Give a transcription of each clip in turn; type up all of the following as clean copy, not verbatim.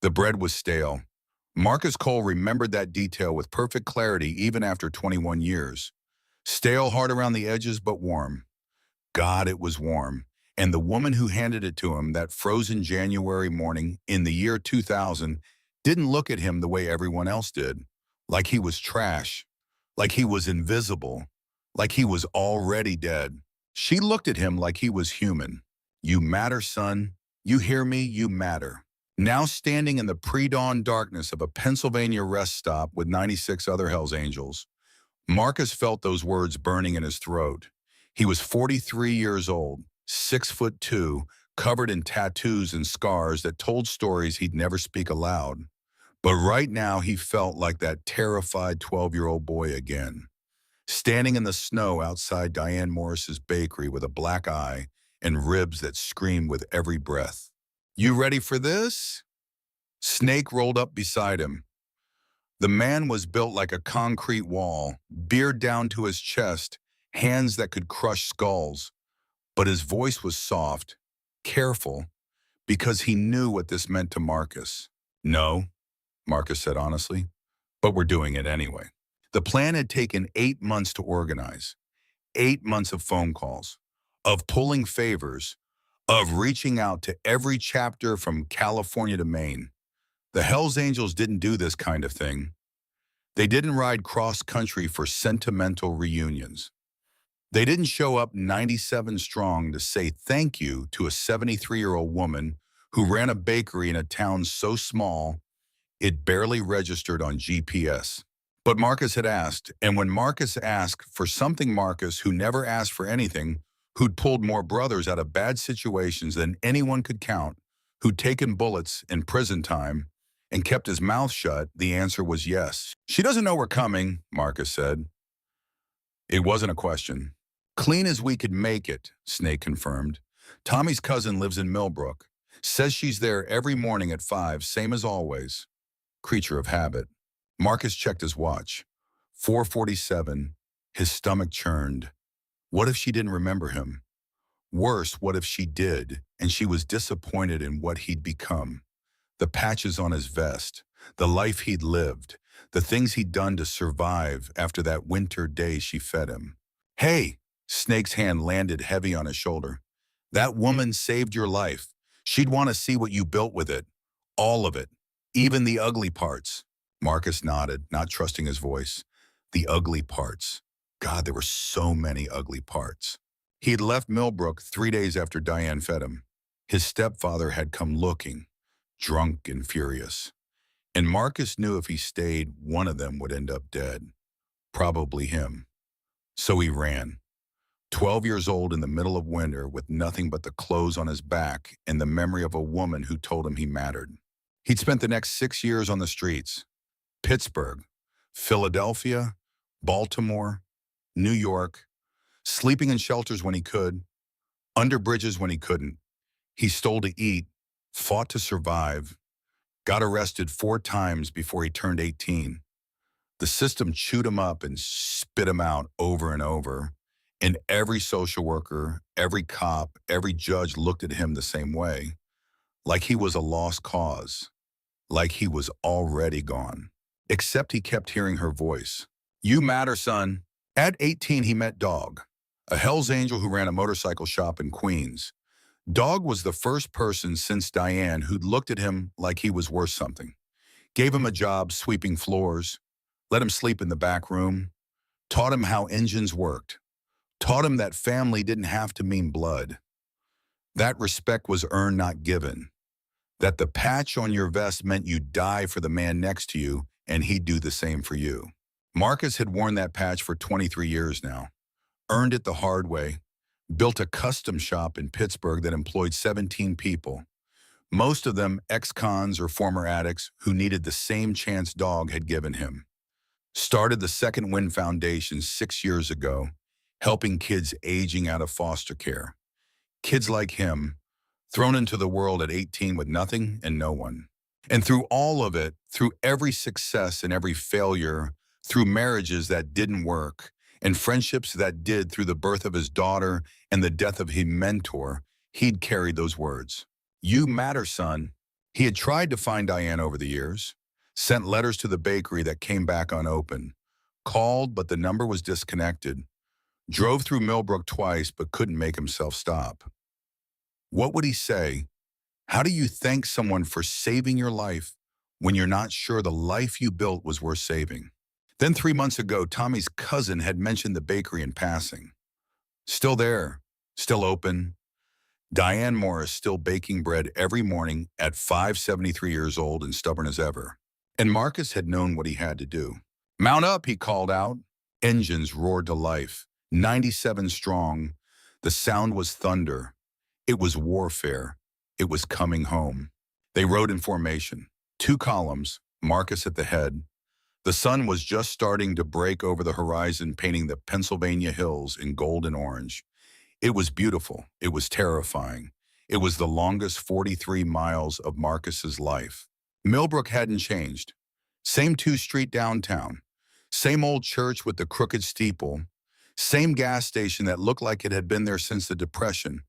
The bread was stale. Marcus Cole remembered that detail with perfect clarity even after 21 years. Stale, hard around the edges, but warm. God, it was warm. And the woman who handed it to him that frozen January morning in the year 2000 didn't look at him the way everyone else did. Like he was trash. Like he was invisible. Like he was already dead. She looked at him like he was human. You matter, son. You hear me? You matter. Now standing in the pre-dawn darkness of a Pennsylvania rest stop with 96 other Hells Angels, Marcus felt those words burning in his throat. He was 43 years old, 6'2", covered in tattoos and scars that told stories he'd never speak aloud. But right now he felt like that terrified 12-year-old boy again, standing in the snow outside Diane Morris's bakery with a black eye and ribs that screamed with every breath. You ready for this? Snake rolled up beside him. The man was built like a concrete wall, beard down to his chest, hands that could crush skulls. But his voice was soft, careful, because he knew what this meant to Marcus. No, Marcus said honestly, but we're doing it anyway. The plan had taken 8 months to organize, 8 months of phone calls, of pulling favors, of reaching out to every chapter from California to Maine. The Hells Angels didn't do this kind of thing. They didn't ride cross-country for sentimental reunions. They didn't show up 97 strong to say thank you to a 73-year-old woman who ran a bakery in a town so small it barely registered on GPS. But Marcus had asked, and when Marcus asked for something, Marcus, who never asked for anything, who'd pulled more brothers out of bad situations than anyone could count, who'd taken bullets in prison time, and kept his mouth shut, the answer was yes. She doesn't know we're coming, Marcus said. It wasn't a question. Clean as we could make it, Snake confirmed. Tommy's cousin lives in Millbrook. Says she's there every morning at 5, same as always. Creature of habit. Marcus checked his watch. 4:47. His stomach churned. What if she didn't remember him? Worse, what if she did, and she was disappointed in what he'd become? The patches on his vest, the life he'd lived, the things he'd done to survive after that winter day she fed him. Hey, Snake's hand landed heavy on his shoulder. That woman saved your life. She'd want to see what you built with it. All of it. Even the ugly parts. Marcus nodded, not trusting his voice. The ugly parts. God, there were so many ugly parts. He had left Millbrook 3 days after Diane fed him. His stepfather had come looking, drunk and furious. And Marcus knew if he stayed, one of them would end up dead. Probably him. So he ran. 12 years old in the middle of winter with nothing but the clothes on his back and the memory of a woman who told him he mattered. He'd spent the next 6 years on the streets. Pittsburgh, Philadelphia, Baltimore, New York, sleeping in shelters when he could, under bridges when he couldn't. He stole to eat, fought to survive, got arrested 4 times before he turned 18. The system chewed him up and spit him out over and over. And every social worker, every cop, every judge looked at him the same way, like he was a lost cause, like he was already gone. Except he kept hearing her voice. You matter, son. At 18, he met Dog, a Hells Angel who ran a motorcycle shop in Queens. Dog was the first person since Diane who'd looked at him like he was worth something. Gave him a job sweeping floors, let him sleep in the back room, taught him how engines worked, taught him that family didn't have to mean blood. That respect was earned, not given. That the patch on your vest meant you'd die for the man next to you, and he'd do the same for you. Marcus had worn that patch for 23 years now. Earned it the hard way. Built a custom shop in Pittsburgh that employed 17 people. Most of them ex-cons or former addicts who needed the same chance Dog had given him. Started the Second Wind Foundation 6 years ago, helping kids aging out of foster care. Kids like him, thrown into the world at 18 with nothing and no one. And through all of it, through every success and every failure, through marriages that didn't work, and friendships that did, through the birth of his daughter and the death of his mentor, he'd carried those words. You matter, son. He had tried to find Diane over the years, sent letters to the bakery that came back unopened, called but the number was disconnected, drove through Millbrook twice but couldn't make himself stop. What would he say? How do you thank someone for saving your life when you're not sure the life you built was worth saving? Then 3 months ago, Tommy's cousin had mentioned the bakery in passing. Still there, still open. Diane Morris still baking bread every morning at 573 years old and stubborn as ever. And Marcus had known what he had to do. Mount up, he called out. Engines roared to life, 97 strong. The sound was thunder. It was warfare. It was coming home. They rode in formation. 2 columns, Marcus at the head. The sun was just starting to break over the horizon, painting the Pennsylvania hills in gold and orange. It was beautiful. It was terrifying. It was the longest 43 miles of Marcus's life. Millbrook hadn't changed. Same two-street downtown. Same old church with the crooked steeple. Same gas station that looked like it had been there since the Depression.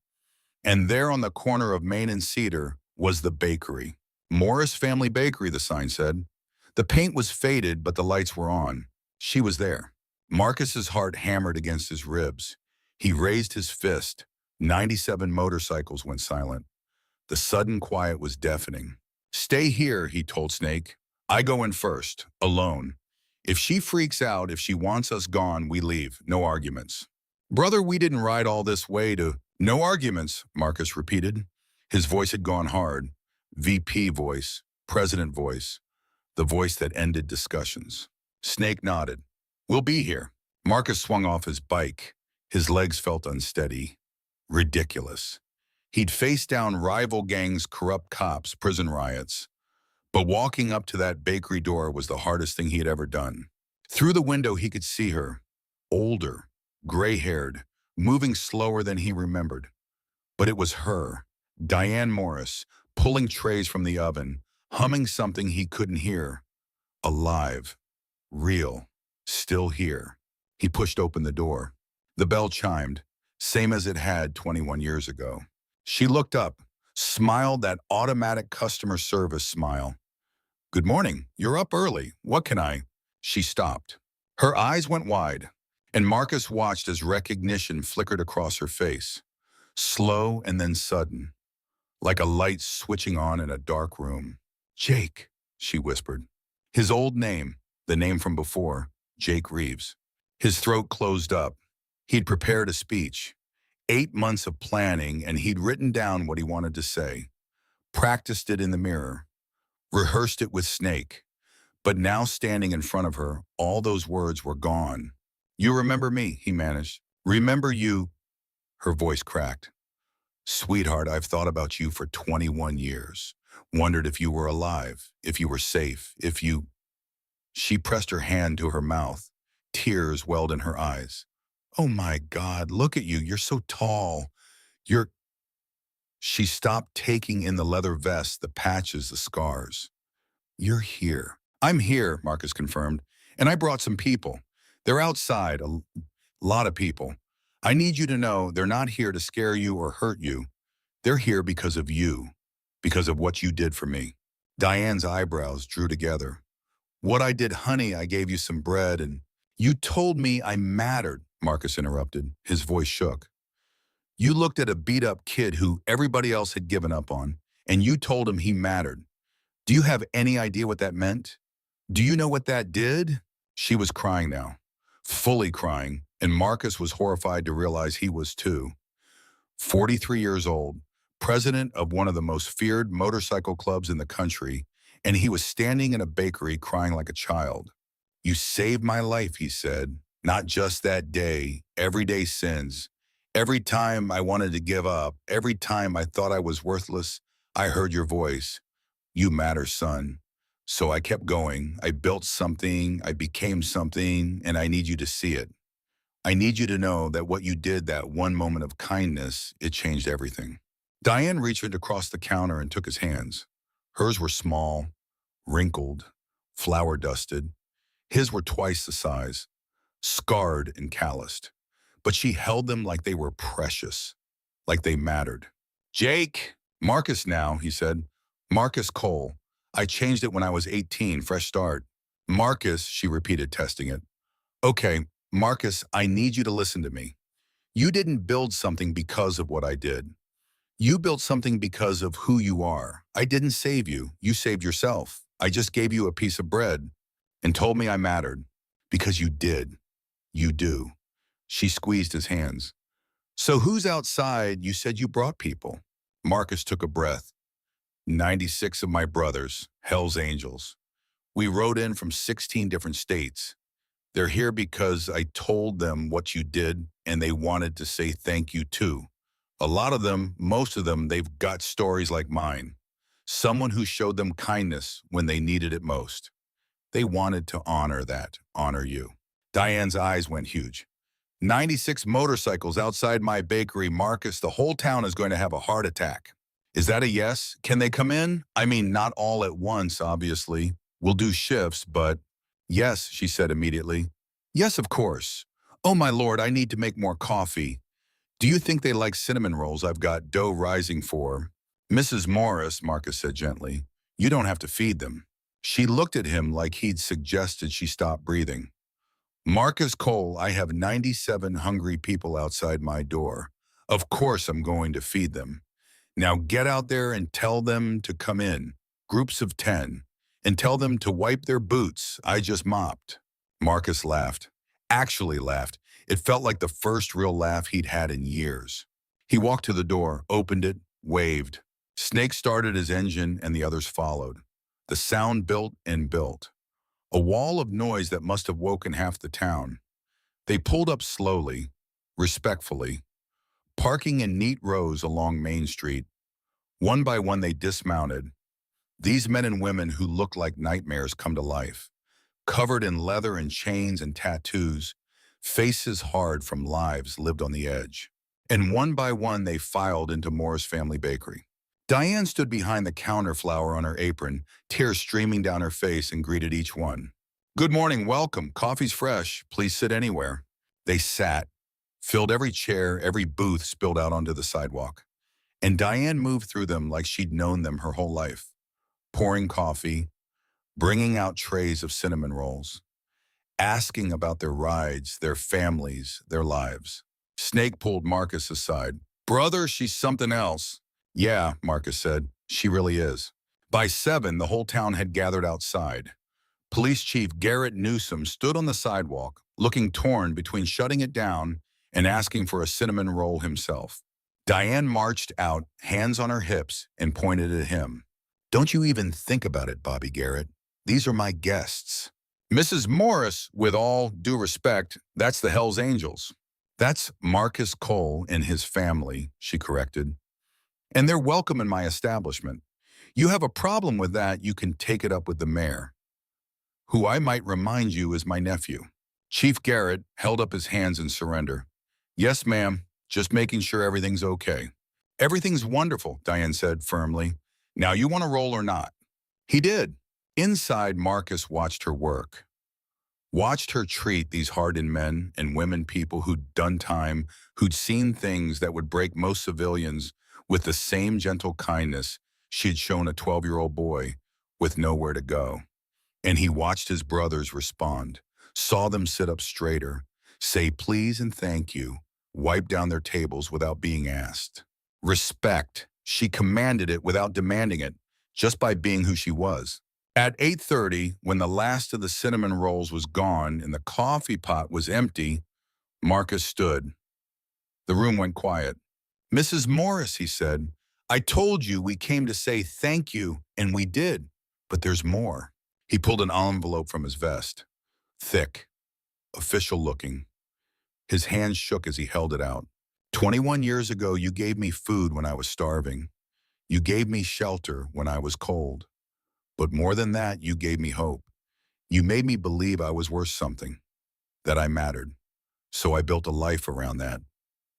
And there on the corner of Main and Cedar was the bakery. Morris Family Bakery, the sign said. The paint was faded, but the lights were on. She was there. Marcus's heart hammered against his ribs. He raised his fist. 97 motorcycles went silent. The sudden quiet was deafening. Stay here, he told Snake. I go in first, alone. If she freaks out, if she wants us gone, we leave. No arguments. Brother, we didn't ride all this way to... No arguments, Marcus repeated. His voice had gone hard. VP voice, president voice, the voice that ended discussions. Snake nodded. We'll be here. Marcus swung off his bike. His legs felt unsteady. Ridiculous. He'd faced down rival gangs, corrupt cops, prison riots. But walking up to that bakery door was the hardest thing he had ever done. Through the window, he could see her. Older, gray-haired, moving slower than he remembered. But it was her, Diane Morris, pulling trays from the oven, humming something he couldn't hear. Alive. Real. Still here. He pushed open the door. The bell chimed, same as it had 21 years ago. She looked up, smiled that automatic customer service smile. Good morning. You're up early. What can I? She stopped. Her eyes went wide, and Marcus watched as recognition flickered across her face. Slow and then sudden, like a light switching on in a dark room. Jake, she whispered. His old name, the name from before, Jake Reeves. His throat closed up. He'd prepared a speech. 8 months of planning, and he'd written down what he wanted to say. Practiced it in the mirror. Rehearsed it with Snake. But now standing in front of her, all those words were gone. You remember me, he managed. Remember you. Her voice cracked. Sweetheart, I've thought about you for 21 years. Wondered if you were alive, if you were safe, if you... She pressed her hand to her mouth. Tears welled in her eyes. Oh my God, look at you. You're so tall. You're... She stopped taking in the leather vest, the patches, the scars. You're here. I'm here, Marcus confirmed. And I brought some people. They're outside, a lot of people. I need you to know they're not here to scare you or hurt you. They're here because of you, because of what you did for me. Diane's eyebrows drew together. What I did, honey, I gave you some bread and... You told me I mattered, Marcus interrupted. His voice shook. You looked at a beat-up kid who everybody else had given up on, and you told him he mattered. Do you have any idea what that meant? Do you know what that did? She was crying now, fully crying, and Marcus was horrified to realize he was too. 43 years old, president of one of the most feared motorcycle clubs in the country, and he was standing in a bakery crying like a child. You saved my life, he said. Not just that day, everyday sins. Every time I wanted to give up, every time I thought I was worthless, I heard your voice. You matter, son. So I kept going. I built something, I became something, and I need you to see it. I need you to know that what you did, that one moment of kindness, it changed everything. Diane reached across the counter and took his hands. Hers were small, wrinkled, flour-dusted. His were twice the size, scarred and calloused. But she held them like they were precious, like they mattered. Jake, Marcus now, he said. Marcus Cole. I changed it when I was 18, fresh start. Marcus, she repeated, testing it. Okay, Marcus, I need you to listen to me. You didn't build something because of what I did. You built something because of who you are. I didn't save you. You saved yourself. I just gave you a piece of bread and told me I mattered. Because you did. You do. She squeezed his hands. So who's outside? You said you brought people. Marcus took a breath. 96 of my brothers, Hell's Angels. We rode in from 16 different states. They're here because I told them what you did and they wanted to say thank you too. A lot of them, most of them, they've got stories like mine. Someone who showed them kindness when they needed it most. They wanted to honor that, honor you. Diane's eyes went huge. 96 motorcycles outside my bakery, Marcus, the whole town is going to have a heart attack. Is that a yes? Can they come in? I mean, not all at once, obviously. We'll do shifts, but yes, she said immediately. Yes, of course. Oh, my lord, I need to make more coffee. Do you think they like cinnamon rolls? I've got dough rising for. Mrs. Morris, Marcus said gently, you don't have to feed them. She looked at him like he'd suggested she stop breathing. Marcus Cole, I have 97 hungry people outside my door. Of course I'm going to feed them. Now get out there and tell them to come in, groups of 10, and tell them to wipe their boots. I just mopped. Marcus laughed. Actually laughed. It felt like the first real laugh he'd had in years. He walked to the door, opened it, waved. Snake started his engine and the others followed. The sound built and built. A wall of noise that must have woken half the town. They pulled up slowly, respectfully, parking in neat rows along Main Street. One by one they dismounted. These men and women who looked like nightmares come to life, covered in leather and chains and tattoos, faces hard from lives lived on the edge. And one by one they filed into Moore's family bakery. Diane stood behind the counter, flour on her apron, tears streaming down her face, and greeted each one. Good morning, welcome, coffee's fresh, please sit anywhere. They sat, filled every chair, every booth spilled out onto the sidewalk. And Diane moved through them like she'd known them her whole life, pouring coffee, bringing out trays of cinnamon rolls, asking about their rides, their families, their lives. Snake pulled Marcus aside. Brother, she's something else. Yeah, Marcus said, she really is. By 7, the whole town had gathered outside. Police Chief Garrett Newsom stood on the sidewalk, looking torn between shutting it down and asking for a cinnamon roll himself. Diane marched out, hands on her hips, and pointed at him. Don't you even think about it, Bobby Garrett. These are my guests. Mrs. Morris, with all due respect, that's the Hell's Angels. That's Marcus Cole and his family, she corrected. And they're welcome in my establishment. You have a problem with that, you can take it up with the mayor, who I might remind you is my nephew. Chief Garrett held up his hands in surrender. Yes, ma'am, just making sure everything's okay. Everything's wonderful, Diane said firmly. Now you want to roll or not? He did. Inside, Marcus watched her work. Watched her treat these hardened men and women, people who'd done time, who'd seen things that would break most civilians, with the same gentle kindness she'd shown a 12-year-old boy with nowhere to go. And he watched his brothers respond, saw them sit up straighter, say please and thank you, wipe down their tables without being asked. Respect. She commanded it without demanding it, just by being who she was. At 8:30, when the last of the cinnamon rolls was gone and the coffee pot was empty, Marcus stood. The room went quiet. Mrs. Morris, he said, I told you we came to say thank you, and we did. But there's more. He pulled an envelope from his vest. Thick, official looking. His hand shook as he held it out. 21 years ago, you gave me food when I was starving. You gave me shelter when I was cold. But more than that, you gave me hope. You made me believe I was worth something, that I mattered. So I built a life around that,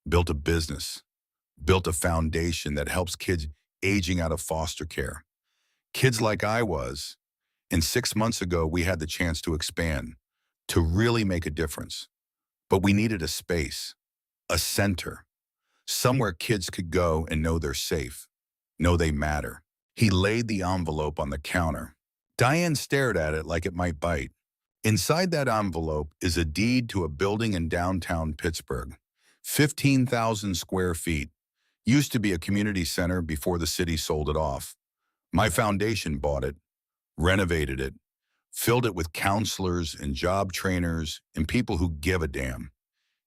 built a business, built a foundation that helps kids aging out of foster care. Kids like I was. And 6 months ago, we had the chance to expand, to really make a difference. But we needed a space, a center, somewhere kids could go and know they're safe, know they matter. He laid the envelope on the counter. Diane stared at it like it might bite. Inside that envelope is a deed to a building in downtown Pittsburgh. 15,000 square feet. Used to be a community center before the city sold it off. My foundation bought it, renovated it, filled it with counselors and job trainers and people who give a damn.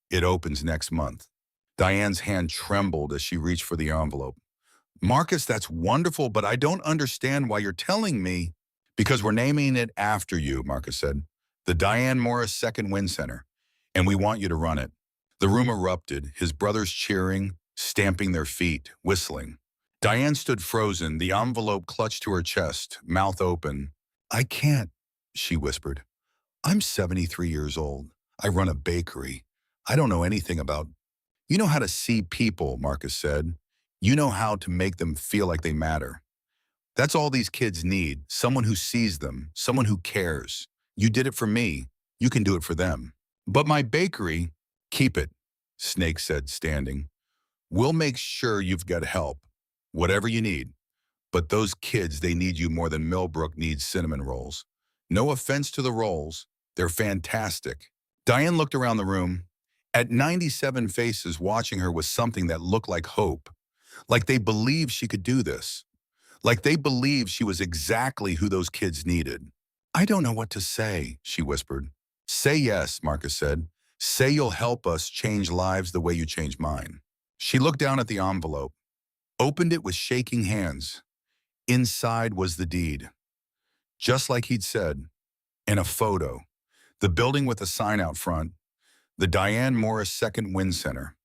It opens next month. Diane's hand trembled as she reached for the envelope. Marcus, that's wonderful, but I don't understand why you're telling me. Because we're naming it after you, Marcus said. The Diane Morris Second Wind Center, and we want you to run it. The room erupted, his brothers cheering, stamping their feet, whistling. Diane stood frozen, the envelope clutched to her chest, mouth open. I can't, she whispered. I'm 73 years old. I run a bakery. I don't know anything about... You know how to see people, Marcus said. You know how to make them feel like they matter. That's all these kids need, someone who sees them, someone who cares. You did it for me. You can do it for them. But my bakery, keep it, Snake said, standing. We'll make sure you've got help, whatever you need. But those kids, they need you more than Millbrook needs cinnamon rolls. No offense to the rolls, they're fantastic. Diane looked around the room. At 97 faces watching her was something that looked like hope. Like they believed she could do this. Like they believed she was exactly who those kids needed. I don't know what to say, she whispered. Say yes, Marcus said. Say you'll help us change lives the way you changed mine. She looked down at the envelope, opened it with shaking hands. Inside was the deed. Just like he'd said, and a photo. The building with a sign out front, the Diane Morris Second Wind Center.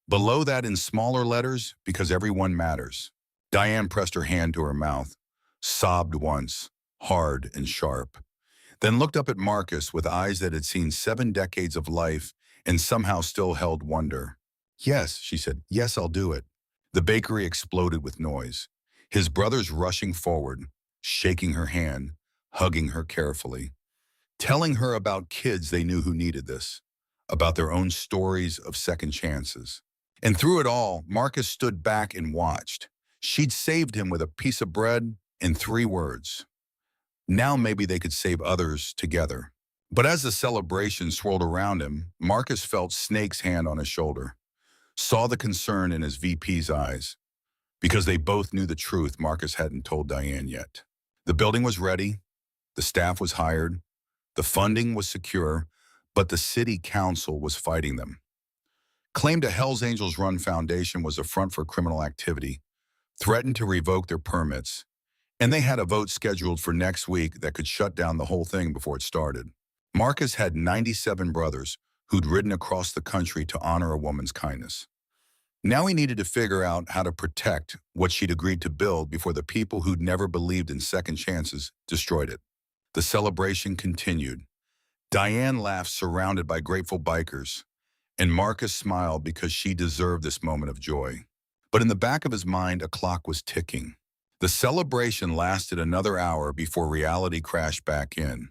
Below that in smaller letters, because everyone matters. Diane pressed her hand to her mouth, sobbed once, hard and sharp, then looked up at Marcus with eyes that had seen 7 decades of life and somehow still held wonder. Yes, she said, yes, I'll do it. The bakery exploded with noise, his brothers rushing forward, shaking her hand, hugging her carefully, telling her about kids they knew who needed this, about their own stories of second chances. And through it all, Marcus stood back and watched. She'd saved him with a piece of bread and 3 words. Now maybe they could save others together. But as the celebration swirled around him, Marcus felt Snake's hand on his shoulder, saw the concern in his VP's eyes, because they both knew the truth Marcus hadn't told Diane yet. The building was ready, the staff was hired, the funding was secure, but the city council was fighting them. Claimed a Hells Angels run foundation was a front for criminal activity, threatened to revoke their permits, and they had a vote scheduled for next week that could shut down the whole thing before it started. Marcus had 97 brothers who'd ridden across the country to honor a woman's kindness. Now he needed to figure out how to protect what she'd agreed to build before the people who'd never believed in second chances destroyed it. The celebration continued. Diane laughed, surrounded by grateful bikers, and Marcus smiled because she deserved this moment of joy. But in the back of his mind, a clock was ticking. The celebration lasted another hour before reality crashed back in.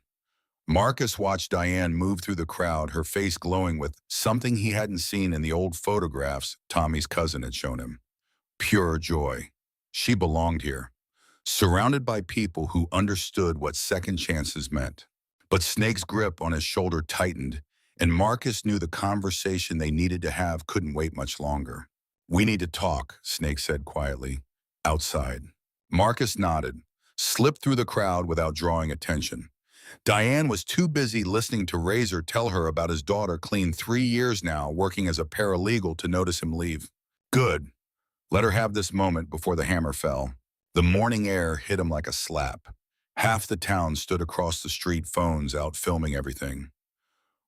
Marcus watched Diane move through the crowd, her face glowing with something he hadn't seen in the old photographs Tommy's cousin had shown him. Pure joy. She belonged here, surrounded by people who understood what second chances meant. But Snake's grip on his shoulder tightened, and Marcus knew the conversation they needed to have couldn't wait much longer. We need to talk, Snake said quietly, outside. Marcus nodded, slipped through the crowd without drawing attention. Diane was too busy listening to Razor tell her about his daughter, clean 3 years now, working as a paralegal, to notice him leave. Good. Let her have this moment before the hammer fell. The morning air hit him like a slap. Half the town stood across the street, phones out filming everything.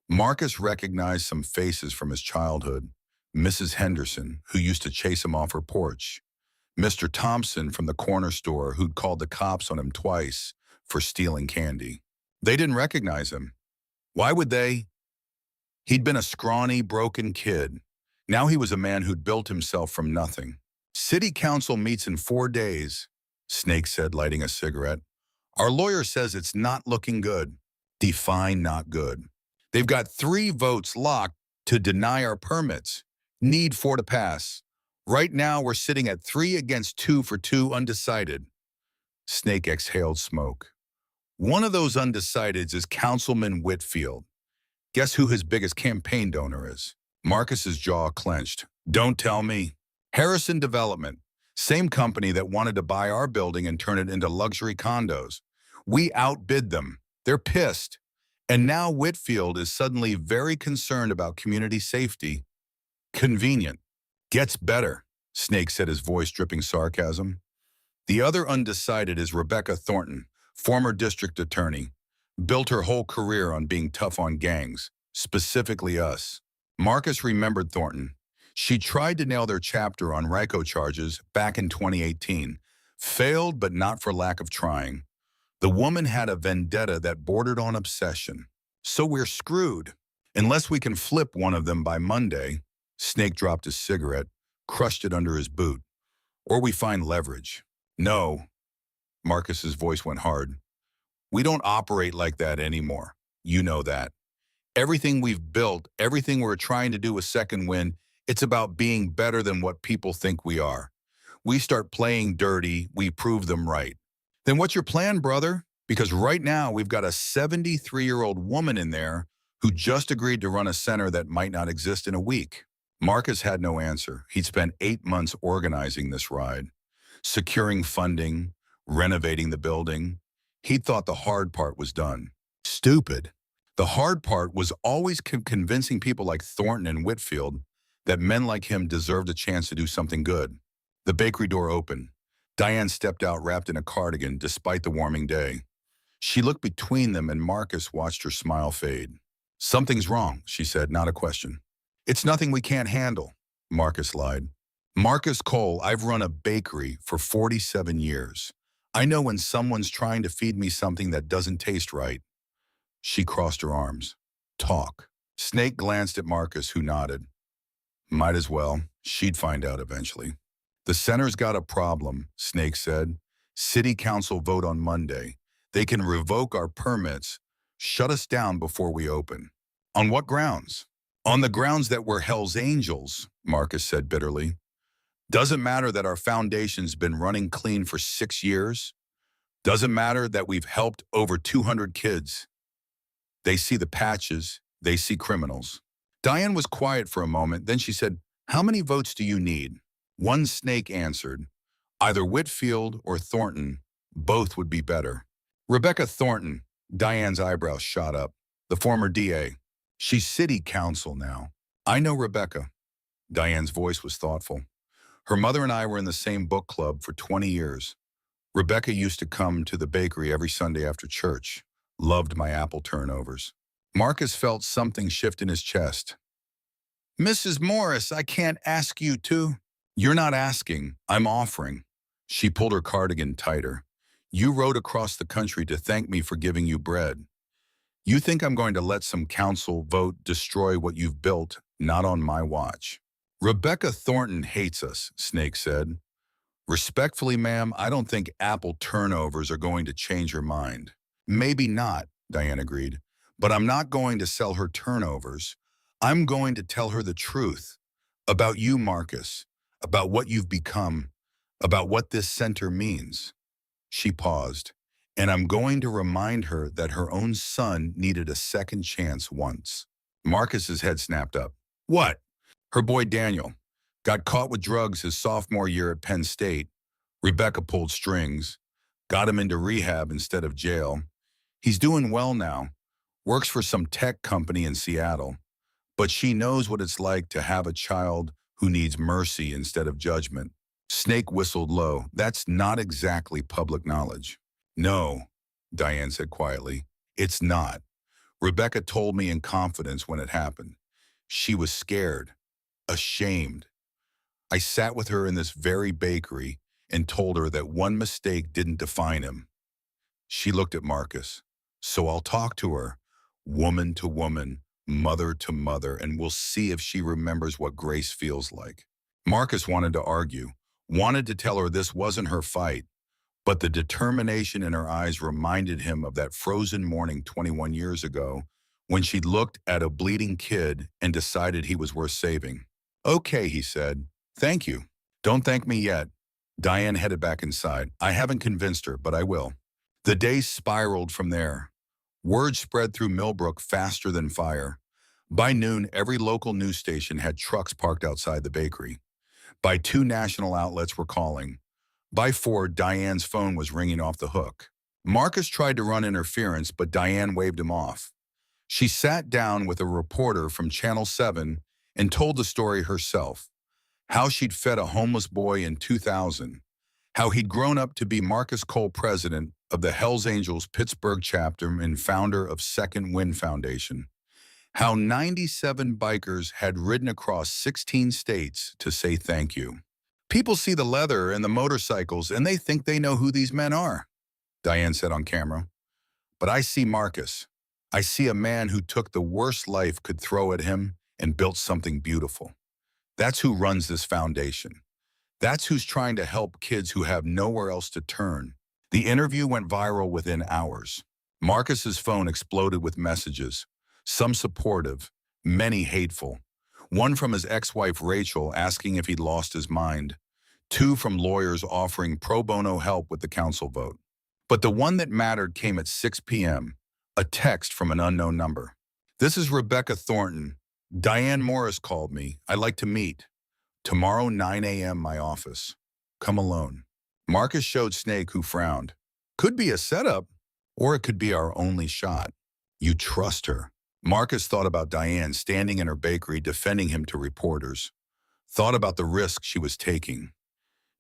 Marcus recognized some faces from his childhood. Mrs. Henderson, who used to chase him off her porch. Mr. Thompson from the corner store, who'd called the cops on him twice for stealing candy. They didn't recognize him. Why would they? He'd been a scrawny, broken kid. Now he was a man who'd built himself from nothing. City council meets in 4 days, Snake said, lighting a cigarette. Our lawyer says it's not looking good. Define not good. They've got 3 votes locked to deny our permits. Need 4 to pass. Right now we're sitting at 3 against 2 for 2 undecided. Snake exhaled smoke. One of those undecideds is Councilman Whitfield. Guess who his biggest campaign donor is? Marcus's jaw clenched. Don't tell me. Harrison Development, same company that wanted to buy our building and turn it into luxury condos. We outbid them. They're pissed. And now Whitfield is suddenly very concerned about community safety. Convenient. Gets better, Snake said, his voice dripping sarcasm. The other undecided is Rebecca Thornton, former district attorney. Built her whole career on being tough on gangs, specifically us. Marcus remembered Thornton. She tried to nail their chapter on RICO charges back in 2018. Failed, but not for lack of trying. The woman had a vendetta that bordered on obsession. So we're screwed. Unless we can flip one of them by Monday. Snake dropped his cigarette, crushed it under his boot. Or we find leverage. No. Marcus's voice went hard. We don't operate like that anymore. You know that. Everything we've built, everything we're trying to do with Second Wind, it's about being better than what people think we are. We start playing dirty, we prove them right. Then what's your plan, brother? Because right now we've got a 73-year-old woman in there who just agreed to run a center that might not exist in a week. Marcus had no answer. He'd spent 8 months organizing this ride, securing funding, renovating the building. He thought the hard part was done. Stupid. The hard part was always convincing people like Thornton and Whitfield that men like him deserved a chance to do something good. The bakery door opened. Diane stepped out wrapped in a cardigan despite the warming day. She looked between them and Marcus watched her smile fade. Something's wrong, she said, not a question. It's nothing we can't handle, Marcus lied. Marcus Cole, I've run a bakery for 47 years. I know when someone's trying to feed me something that doesn't taste right. She crossed her arms. Talk. Snake glanced at Marcus, who nodded. Might as well. She'd find out eventually. The center's got a problem, Snake said. City council vote on Monday. They can revoke our permits, shut us down before we open. On what grounds? On the grounds that we're Hell's Angels, Marcus said bitterly. Doesn't matter that our foundation's been running clean for 6 years. Doesn't matter that we've helped over 200 kids. They see the patches, they see criminals. Diane was quiet for a moment, then she said, how many votes do you need? One Snake answered, either Whitfield or Thornton, both would be better. Rebecca Thornton, Diane's eyebrows shot up, the former DA. She's city council now. I know Rebecca. Diane's voice was thoughtful. Her mother and I were in the same book club for 20 years. Rebecca used to come to the bakery every Sunday after church. Loved my apple turnovers. Marcus felt something shift in his chest. Mrs. Morris, I can't ask you to. You're not asking, I'm offering. She pulled her cardigan tighter. You rode across the country to thank me for giving you bread. You think I'm going to let some council vote destroy what you've built? Not on my watch. Rebecca Thornton hates us, Snake said. Respectfully, ma'am, I don't think apple turnovers are going to change her mind. Maybe not, Diane agreed, but I'm not going to sell her turnovers. I'm going to tell her the truth about you, Marcus, about what you've become, about what this center means. She paused, and I'm going to remind her that her own son needed a second chance once. Marcus's head snapped up. What? Her boy Daniel got caught with drugs his sophomore year at Penn State. Rebecca pulled strings, got him into rehab instead of jail. He's doing well now, works for some tech company in Seattle. But she knows what it's like to have a child who needs mercy instead of judgment. Snake whistled low. That's not exactly public knowledge. No, Diane said quietly. It's not. Rebecca told me in confidence when it happened. She was scared, ashamed. I sat with her in this very bakery and told her that one mistake didn't define him. She looked at Marcus. So I'll talk to her, woman to woman, mother to mother, and we'll see if she remembers what grace feels like. Marcus wanted to argue, wanted to tell her this wasn't her fight, but the determination in her eyes reminded him of that frozen morning 21 years ago when she'd looked at a bleeding kid and decided he was worth saving. Okay, he said. Thank you. Don't thank me yet. Diane headed back inside. I haven't convinced her, but I will. The day spiraled from there. Word spread through Millbrook faster than fire. By noon, every local news station had trucks parked outside the bakery. By 2 national outlets were calling. By 4, Diane's phone was ringing off the hook. Marcus tried to run interference, but Diane waved him off. She sat down with a reporter from Channel 7 and told the story herself. How she'd fed a homeless boy in 2000. How he'd grown up to be Marcus Cole, president of the Hells Angels Pittsburgh chapter and founder of Second Wind Foundation. How 97 bikers had ridden across 16 states to say thank you. People see the leather and the motorcycles and they think they know who these men are, Diane said on camera. But I see Marcus. I see a man who took the worst life could throw at him and built something beautiful. That's who runs this foundation. That's who's trying to help kids who have nowhere else to turn. The interview went viral within hours. Marcus's phone exploded with messages, some supportive, many hateful. One from his ex-wife Rachel asking if he'd lost his mind. 2 from lawyers offering pro bono help with the council vote. But the one that mattered came at 6 p.m., a text from an unknown number. This is Rebecca Thornton. Diane Morris called me. I'd like to meet. Tomorrow 9 a.m. my office. Come alone. Marcus showed Snake, who frowned. Could be a setup, or it could be our only shot. You trust her. Marcus thought about Diane standing in her bakery defending him to reporters. Thought about the risk she was taking.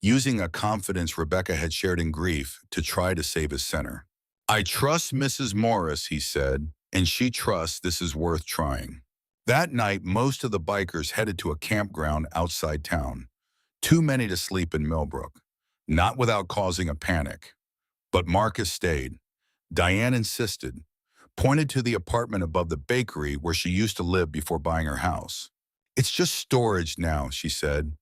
Using a confidence Rebecca had shared in grief to try to save his center. I trust Mrs. Morris, he said, and she trusts this is worth trying. That night, most of the bikers headed to a campground outside town. Too many to sleep in Millbrook, not without causing a panic. But Marcus stayed. Diane insisted, pointed to the apartment above the bakery where she used to live before buying her house. It's just storage now, she said.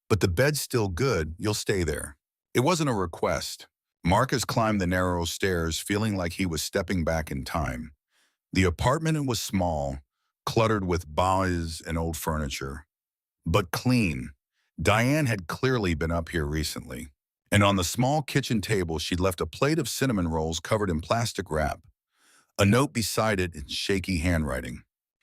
But the bed's still good, you'll stay there. It wasn't a request. Marcus climbed the narrow stairs, feeling like he was stepping back in time. The apartment was small, cluttered with boughs and old furniture, but clean. Diane had clearly been up here recently. And on the small kitchen table, she'd left a plate of cinnamon rolls covered in plastic wrap. A note beside it in shaky handwriting.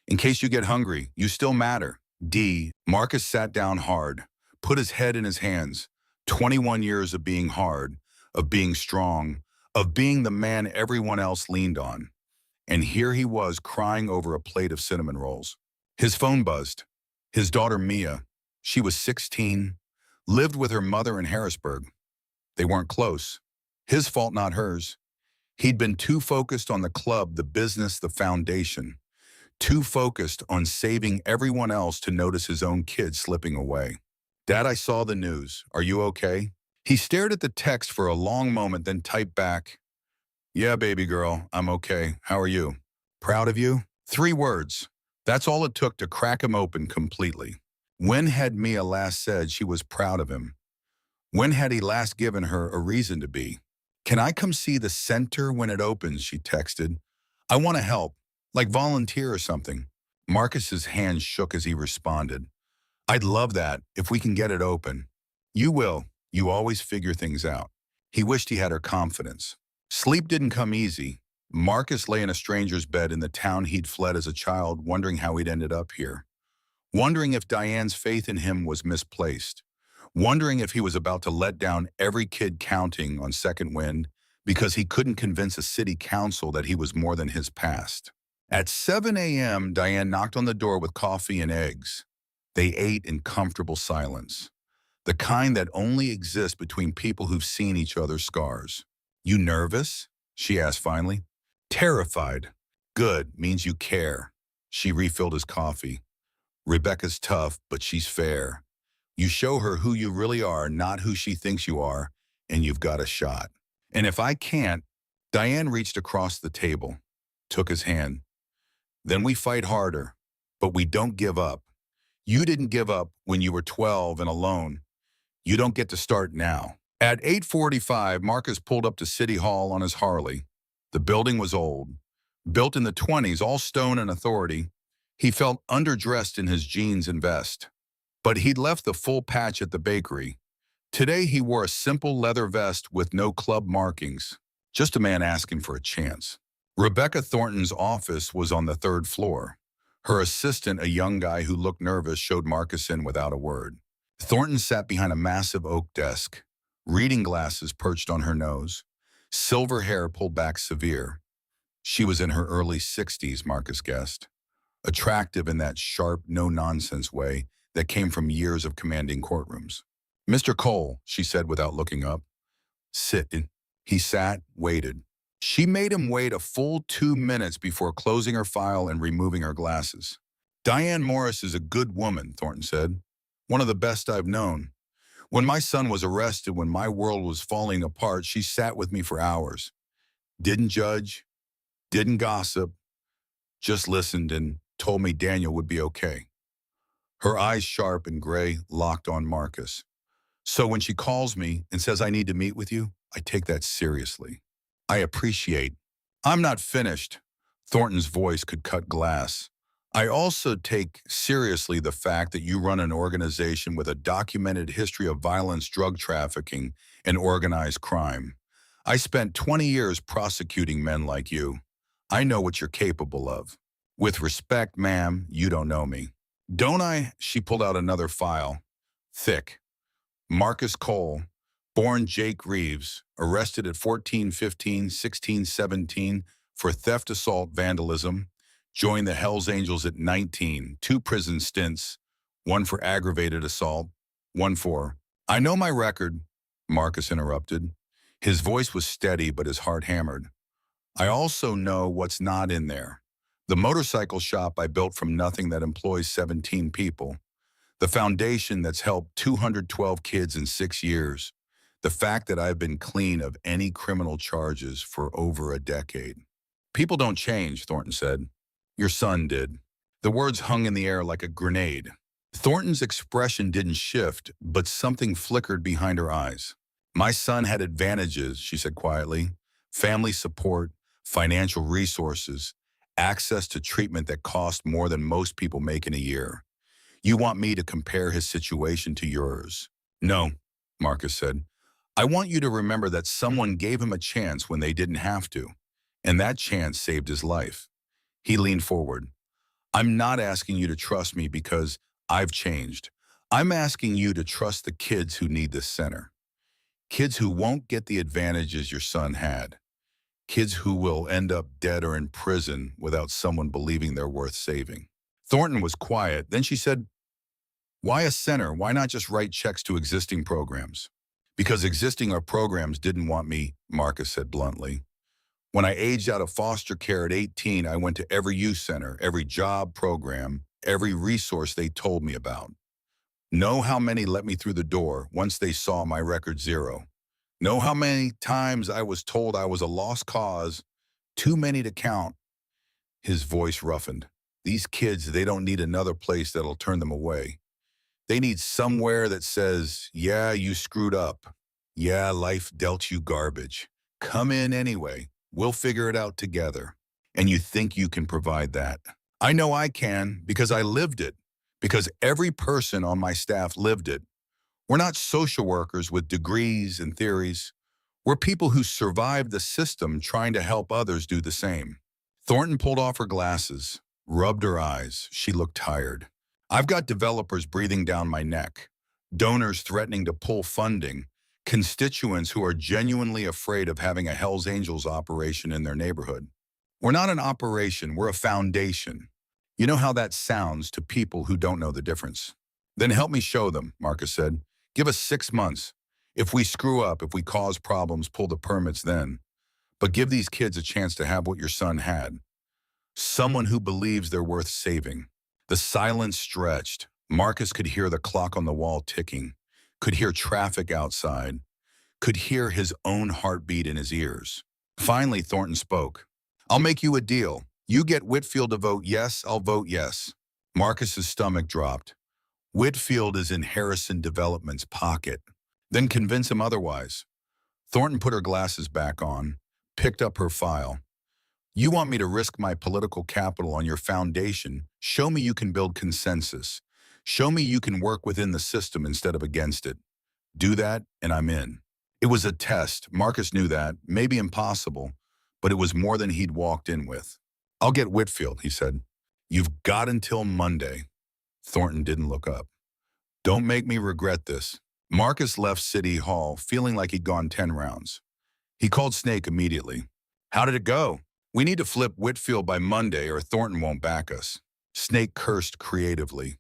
In case you get hungry, you still matter. D. Marcus sat down hard, put his head in his hands. 21 years of being hard, of being strong, of being the man everyone else leaned on. And here he was crying over a plate of cinnamon rolls. His phone buzzed. His daughter Mia, she was 16, lived with her mother in Harrisburg. They weren't close. His fault, not hers. He'd been too focused on the club, the business, the foundation. Too focused on saving everyone else to notice his own kid slipping away. Dad, I saw the news. Are you okay? He stared at the text for a long moment, then typed back, yeah, baby girl, I'm okay. How are you? Proud of you? 3 words. That's all it took to crack him open completely. When had Mia last said she was proud of him? When had he last given her a reason to be? Can I come see the center when it opens, she texted. I want to help, like volunteer or something. Marcus's hand shook as he responded. I'd love that, if we can get it open. You will. You always figure things out. He wished he had her confidence. Sleep didn't come easy. Marcus lay in a stranger's bed in the town he'd fled as a child, wondering how he'd ended up here. Wondering if Diane's faith in him was misplaced. Wondering if he was about to let down every kid counting on Second Wind because he couldn't convince a city council that he was more than his past. At 7 a.m., Diane knocked on the door with coffee and eggs. They ate in comfortable silence. The kind that only exists between people who've seen each other's scars. You nervous? She asked finally. Terrified. Good, means you care. She refilled his coffee. Rebecca's tough, but she's fair. You show her who you really are, not who she thinks you are, and you've got a shot. And if I can't, Diane reached across the table, took his hand. Then we fight harder, but we don't give up. You didn't give up when you were 12 and alone. You don't get to start now. At 8:45, Marcus pulled up to City Hall on his Harley. The building was old, built in the 20s, all stone and authority. He felt underdressed in his jeans and vest. But he'd left the full patch at the bakery. Today, he wore a simple leather vest with no club markings, just a man asking for a chance. Rebecca Thornton's office was on the third floor. Her assistant, a young guy who looked nervous, showed Marcus in without a word. Thornton sat behind a massive oak desk, reading glasses perched on her nose, silver hair pulled back severe. She was in her early 60s, Marcus guessed, attractive in that sharp, no-nonsense way that came from years of commanding courtrooms. "Mr. Cole," she said without looking up. "Sit in." He sat, waited. She made him wait a full 2 minutes before closing her file and removing her glasses. "Diane Morris is a good woman," Thornton said. "One of the best I've known. When my son was arrested, when my world was falling apart, she sat with me for hours. Didn't judge, didn't gossip, just listened and told me Daniel would be okay." Her eyes, sharp and gray, locked on Marcus. "So when she calls me and says I need to meet with you, I take that seriously. I appreciate." "I'm not finished." Thornton's voice could cut glass. "I also take seriously the fact that you run an organization with a documented history of violence, drug trafficking, and organized crime. I spent 20 years prosecuting men like you. I know what you're capable of. With respect, ma'am, you don't know me." "Don't I?" She pulled out another file. Thick. "Marcus Cole, born Jake Reeves, arrested at 14, 15, 16, 17 for theft, assault, vandalism. Joined the Hells Angels at 19, 2 prison stints, one for aggravated assault, one for—" "I know my record," Marcus interrupted. His voice was steady, but his heart hammered. "I also know what's not in there. The motorcycle shop I built from nothing that employs 17 people. The foundation that's helped 212 kids in 6 years. The fact that I've been clean of any criminal charges for over a decade." "People don't change," Thornton said. "Your son did." The words hung in the air like a grenade. Thornton's expression didn't shift, but something flickered behind her eyes. "My son had advantages," she said quietly. "Family support, financial resources, access to treatment that cost more than most people make in a year. You want me to compare his situation to yours?" "No," Marcus said. "I want you to remember that someone gave him a chance when they didn't have to, and that chance saved his life." He leaned forward. "I'm not asking you to trust me because I've changed. I'm asking you to trust the kids who need this center. Kids who won't get the advantages your son had. Kids who will end up dead or in prison without someone believing they're worth saving." Thornton was quiet. Then she said, "Why a center? Why not just write checks to existing programs?" "Because existing programs didn't want me," Marcus said bluntly. "When I aged out of foster care at 18, I went to every youth center, every job program, every resource they told me about. Know how many let me through the door once they saw my record zero. Know how many times I was told I was a lost cause, too many to count." His voice roughened. "These kids, they don't need another place that'll turn them away. They need somewhere that says, yeah, you screwed up. Yeah, life dealt you garbage. Come in anyway. We'll figure it out together." "And you think you can provide that?" "I know I can because I lived it. Because every person on my staff lived it. We're not social workers with degrees and theories. We're people who survived the system trying to help others do the same." Thornton pulled off her glasses, rubbed her eyes. She looked tired. "I've got developers breathing down my neck, donors threatening to pull funding, constituents who are genuinely afraid of having a Hells Angels operation in their neighborhood. We're not an operation, we're a foundation. You know how that sounds to people who don't know the difference." "Then help me show them," Marcus said. "Give us 6 months. If we screw up, if we cause problems, pull the permits then. But give these kids a chance to have what your son had. Someone who believes they're worth saving." The silence stretched. Marcus could hear the clock on the wall ticking, could hear traffic outside, could hear his own heartbeat in his ears. Finally, Thornton spoke. "I'll make you a deal. You get Whitfield to vote yes, I'll vote yes." Marcus's stomach dropped. Whitfield is in Harrison Development's pocket. Then convince him otherwise. Thornton put her glasses back on, picked up her file. "You want me to risk my political capital on your foundation? Show me you can build consensus. Show me you can work within the system instead of against it. Do that, and I'm in. It was a test. Marcus knew that, maybe impossible, but it was more than he'd walked in with. I'll get Whitfield, he said. You've got until Monday. Thornton didn't look up. Don't make me regret this. Marcus left City Hall feeling like he'd gone 10 rounds. He called Snake immediately. How did it go? We need to flip Whitfield by Monday or Thornton won't back us. Snake cursed creatively.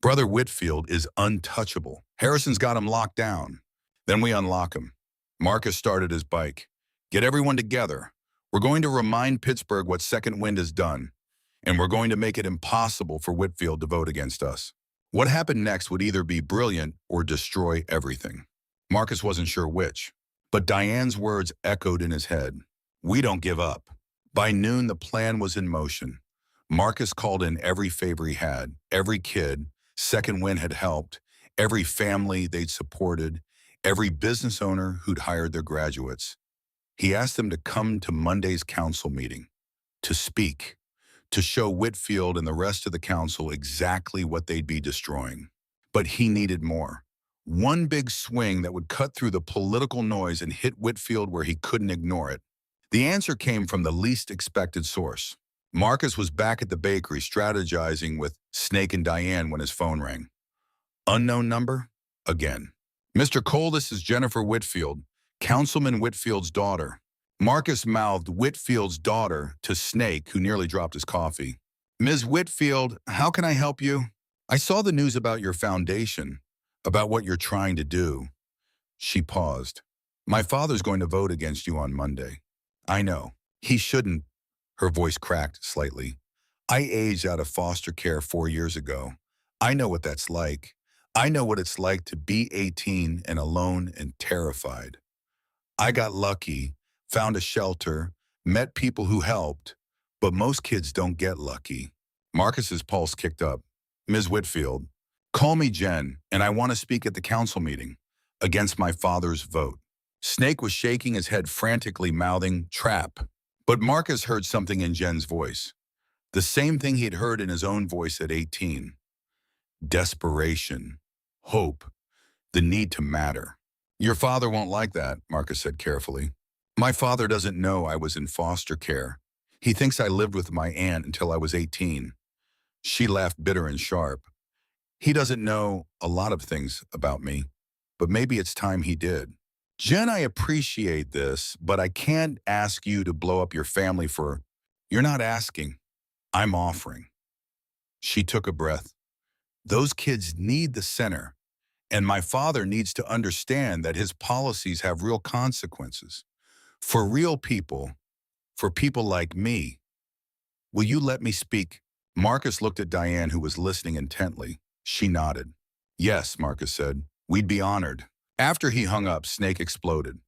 Brother Whitfield is untouchable. Harrison's got him locked down. Then we unlock him. Marcus started his bike. Get everyone together. We're going to remind Pittsburgh what Second Wind has done, and we're going to make it impossible for Whitfield to vote against us. What happened next would either be brilliant or destroy everything. Marcus wasn't sure which, but Diane's words echoed in his head. We don't give up. By noon, the plan was in motion. Marcus called in every favor he had, every kid Second Wind had helped, every family they'd supported, every business owner who'd hired their graduates. He asked them to come to Monday's council meeting, to speak, to show Whitfield and the rest of the council exactly what they'd be destroying. But he needed more. One big swing that would cut through the political noise and hit Whitfield where he couldn't ignore it. The answer came from the least expected source. Marcus was back at the bakery strategizing with Snake and Diane when his phone rang. Unknown number? Again. Mr. Cole, this is Jennifer Whitfield, Councilman Whitfield's daughter. Marcus mouthed Whitfield's daughter to Snake, who nearly dropped his coffee. Ms. Whitfield, how can I help you? I saw the news about your foundation, about what you're trying to do. She paused. My father's going to vote against you on Monday. I know. He shouldn't. Her voice cracked slightly. I aged out of foster care 4 years ago. I know what that's like. I know what it's like to be 18 and alone and terrified. I got lucky, found a shelter, met people who helped, but most kids don't get lucky. Marcus's pulse kicked up. Ms. Whitfield, call me Jen, and I want to speak at the council meeting against my father's vote. Snake was shaking his head frantically, mouthing, trap. But Marcus heard something in Jen's voice. The same thing he had heard in his own voice at 18. Desperation, hope, the need to matter. Your father won't like that, Marcus said carefully. My father doesn't know I was in foster care. He thinks I lived with my aunt until I was 18. She laughed bitter and sharp. He doesn't know a lot of things about me, but maybe it's time he did. Jen, I appreciate this, but I can't ask you to blow up your family for... You're not asking. I'm offering. She took a breath. Those kids need the center, and my father needs to understand that his policies have real consequences. For real people, for people like me. Will you let me speak? Marcus looked at Diane, who was listening intently. She nodded. Yes, Marcus said. We'd be honored. After he hung up, Snake exploded.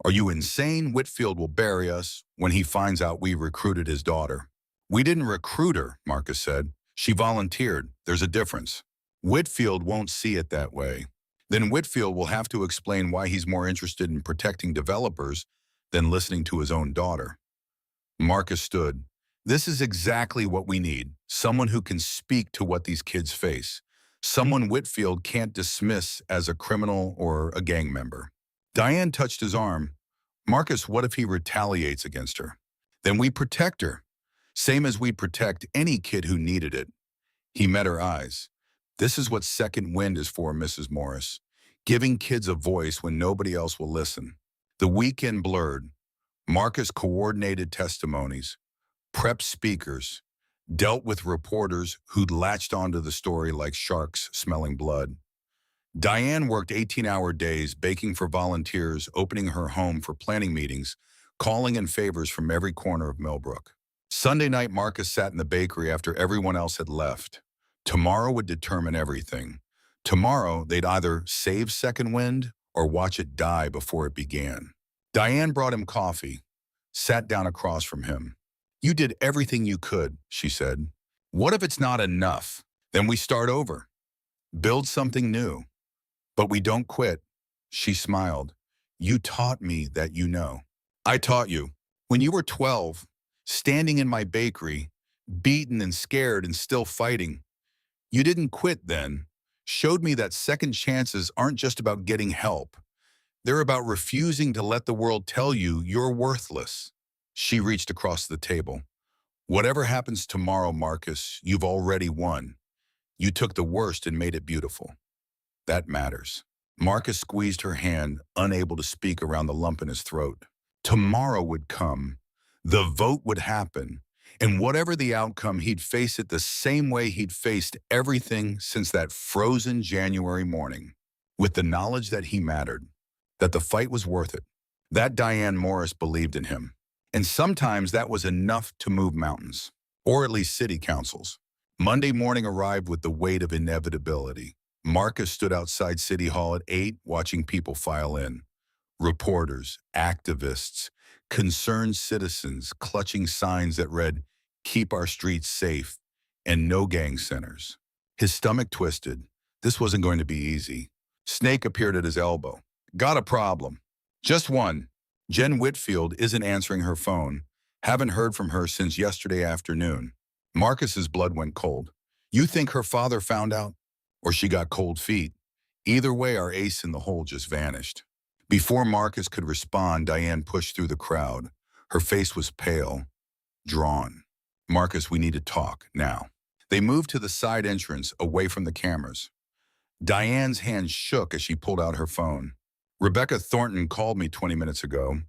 Are you insane? Whitfield will bury us when he finds out we recruited his daughter. We didn't recruit her, Marcus said. She volunteered. There's a difference. Whitfield won't see it that way. Then Whitfield will have to explain why he's more interested in protecting developers than listening to his own daughter. Marcus stood. This is exactly what we need. Someone who can speak to what these kids face. Someone Whitfield can't dismiss as a criminal or a gang member. Diane touched his arm. Marcus, what if he retaliates against her? Then we protect her, same as we protect any kid who needed it. He met her eyes. This is what Second Wind is for, Mrs. Morris. Giving kids a voice when nobody else will listen. The weekend blurred. Marcus coordinated testimonies, prepped speakers, dealt with reporters who'd latched onto the story like sharks smelling blood. Diane worked 18-hour days, baking for volunteers, opening her home for planning meetings, calling in favors from every corner of Millbrook. Sunday night, Marcus sat in the bakery after everyone else had left. Tomorrow would determine everything. Tomorrow, they'd either save Second Wind or watch it die before it began. Diane brought him coffee, sat down across from him. You did everything you could, she said. What if it's not enough? Then we start over. Build something new. But we don't quit. She smiled. You taught me that you know. I taught you. When you were 12, standing in my bakery, beaten and scared and still fighting. You didn't quit then. showed me that second chances aren't just about getting help. They're about refusing to let the world tell you you're worthless. She reached across the table. Whatever happens tomorrow, Marcus, you've already won. You took the worst and made it beautiful. That matters. Marcus squeezed her hand, unable to speak around the lump in his throat. Tomorrow would come. The vote would happen. And whatever the outcome, he'd face it the same way he'd faced everything since that frozen January morning. With the knowledge that he mattered, that the fight was worth it, that Diane Morris believed in him. And sometimes that was enough to move mountains, or at least city councils. Monday morning arrived with the weight of inevitability. Marcus stood outside City Hall at 8, watching people file in. Reporters, activists, concerned citizens clutching signs that read, "Keep our streets safe," and "No gang centers." His stomach twisted. This wasn't going to be easy. Snake appeared at his elbow. "Got a problem." "Just one. Jen Whitfield isn't answering her phone. Haven't heard from her since yesterday afternoon." Marcus's blood went cold. "You think her father found out? Or she got cold feet? Either way, our ace in the hole just vanished." Before Marcus could respond, Diane pushed through the crowd. Her face was pale, drawn. "Marcus, we need to talk, now." They moved to the side entrance, away from the cameras. Diane's hand shook as she pulled out her phone. "Rebecca Thornton called me 20 minutes ago.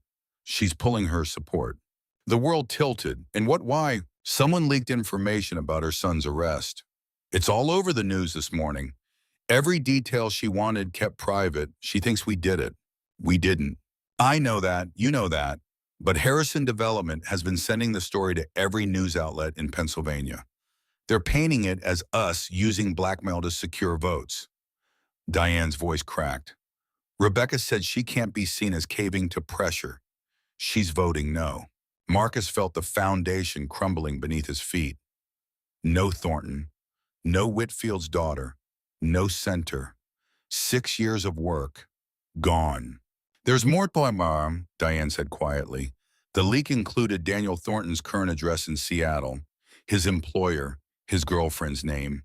She's pulling her support." The world tilted. And why? Someone leaked information about her son's arrest. It's all over the news this morning. Every detail she wanted kept private. She thinks we did it. We didn't. I know that, you know that. But Harrison Development has been sending the story to every news outlet in Pennsylvania. They're painting it as us using blackmail to secure votes. Diane's voice cracked. "Rebecca said she can't be seen as caving to pressure. She's voting no." Marcus felt the foundation crumbling beneath his feet. No Thornton, no Whitfield's daughter, no center. 6 years of work, gone. "There's more to Mom," Diane said quietly. The leak included Daniel Thornton's current address in Seattle, his employer, his girlfriend's name.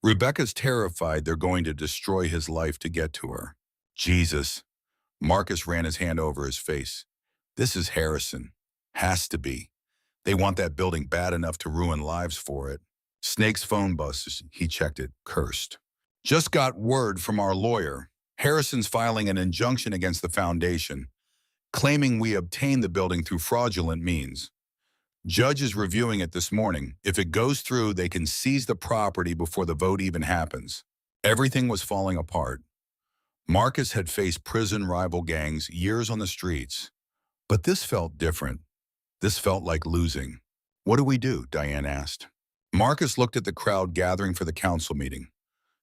Rebecca's terrified they're going to destroy his life to get to her. Jesus. Marcus ran his hand over his face. This is Harrison. Has to be. They want that building bad enough to ruin lives for it. Snake's phone buzzed. He checked it, cursed. "Just got word from our lawyer. Harrison's filing an injunction against the foundation, claiming we obtained the building through fraudulent means. Judge is reviewing it this morning. If it goes through, they can seize the property before the vote even happens." Everything was falling apart. Marcus had faced prison rival gangs, years on the streets. But this felt different. This felt like losing. "What do we do?" Diane asked. Marcus looked at the crowd gathering for the council meeting,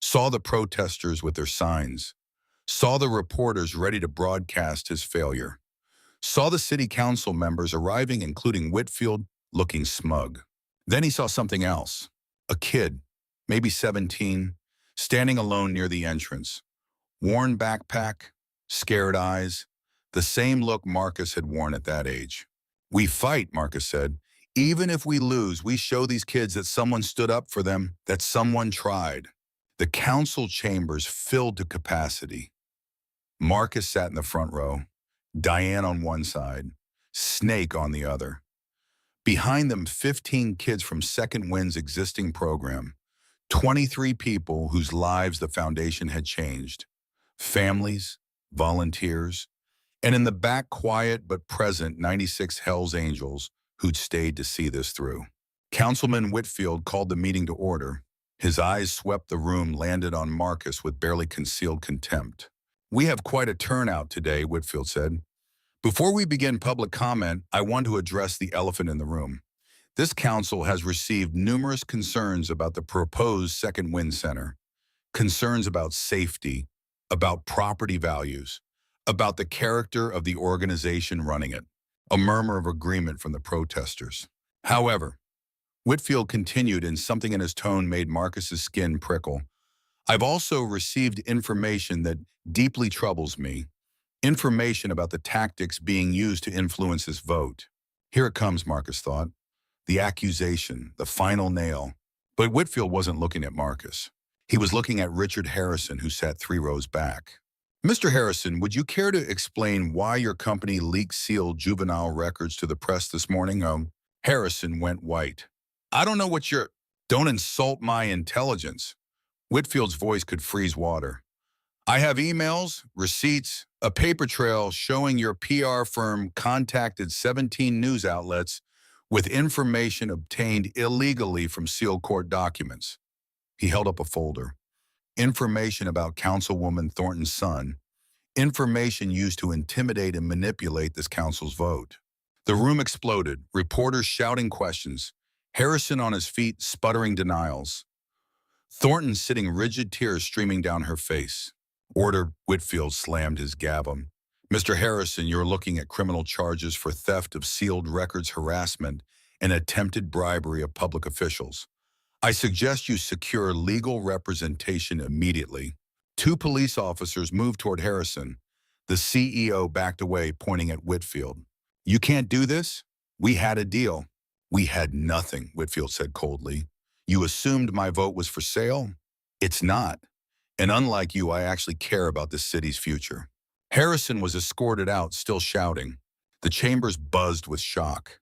saw the protesters with their signs, saw the reporters ready to broadcast his failure, saw the city council members arriving, including Whitfield, looking smug. Then he saw something else. A kid, maybe 17, standing alone near the entrance. Worn backpack, scared eyes, the same look Marcus had worn at that age. "We fight," Marcus said. "Even if we lose, we show these kids that someone stood up for them, that someone tried." The council chambers filled to capacity. Marcus sat in the front row, Diane on one side, Snake on the other. Behind them, 15 kids from Second Wind's existing program, 23 people whose lives the foundation had changed, families, volunteers, and in the back, quiet but present 96 Hells Angels who'd stayed to see this through. Councilman Whitfield called the meeting to order. His eyes swept the room, landed on Marcus with barely concealed contempt. "We have quite a turnout today," Whitfield said. "Before we begin public comment, I want to address the elephant in the room. This council has received numerous concerns about the proposed Second Wind Center, concerns about safety, about property values, about the character of the organization running it." A murmur of agreement from the protesters. However, Whitfield continued, and something in his tone made Marcus's skin prickle. "I've also received information that deeply troubles me, information about the tactics being used to influence this vote." Here it comes, Marcus thought. The accusation, the final nail. But Whitfield wasn't looking at Marcus. He was looking at Richard Harrison, who sat 3 rows back. Mr. Harrison, would you care to explain why your company leaked sealed juvenile records to the press this morning? Harrison went white. I don't know what you're... Don't insult my intelligence. Whitfield's voice could freeze water. I have emails, receipts, a paper trail showing your PR firm contacted 17 news outlets with information obtained illegally from sealed court documents. He held up a folder. Information about Councilwoman Thornton's son. Information used to intimidate and manipulate this council's vote. The room exploded, reporters shouting questions, Harrison on his feet sputtering denials. Thornton sitting rigid, tears streaming down her face. Order, Whitfield slammed his gavel. Mr. Harrison, you're looking at criminal charges for theft of sealed records, harassment, and attempted bribery of public officials. I suggest you secure legal representation immediately. 2 police officers moved toward Harrison. The CEO backed away, pointing at Whitfield. You can't do this? We had a deal. We had nothing, Whitfield said coldly. You assumed my vote was for sale? It's not. And unlike you, I actually care about this city's future. Harrison was escorted out, still shouting. The chambers buzzed with shock.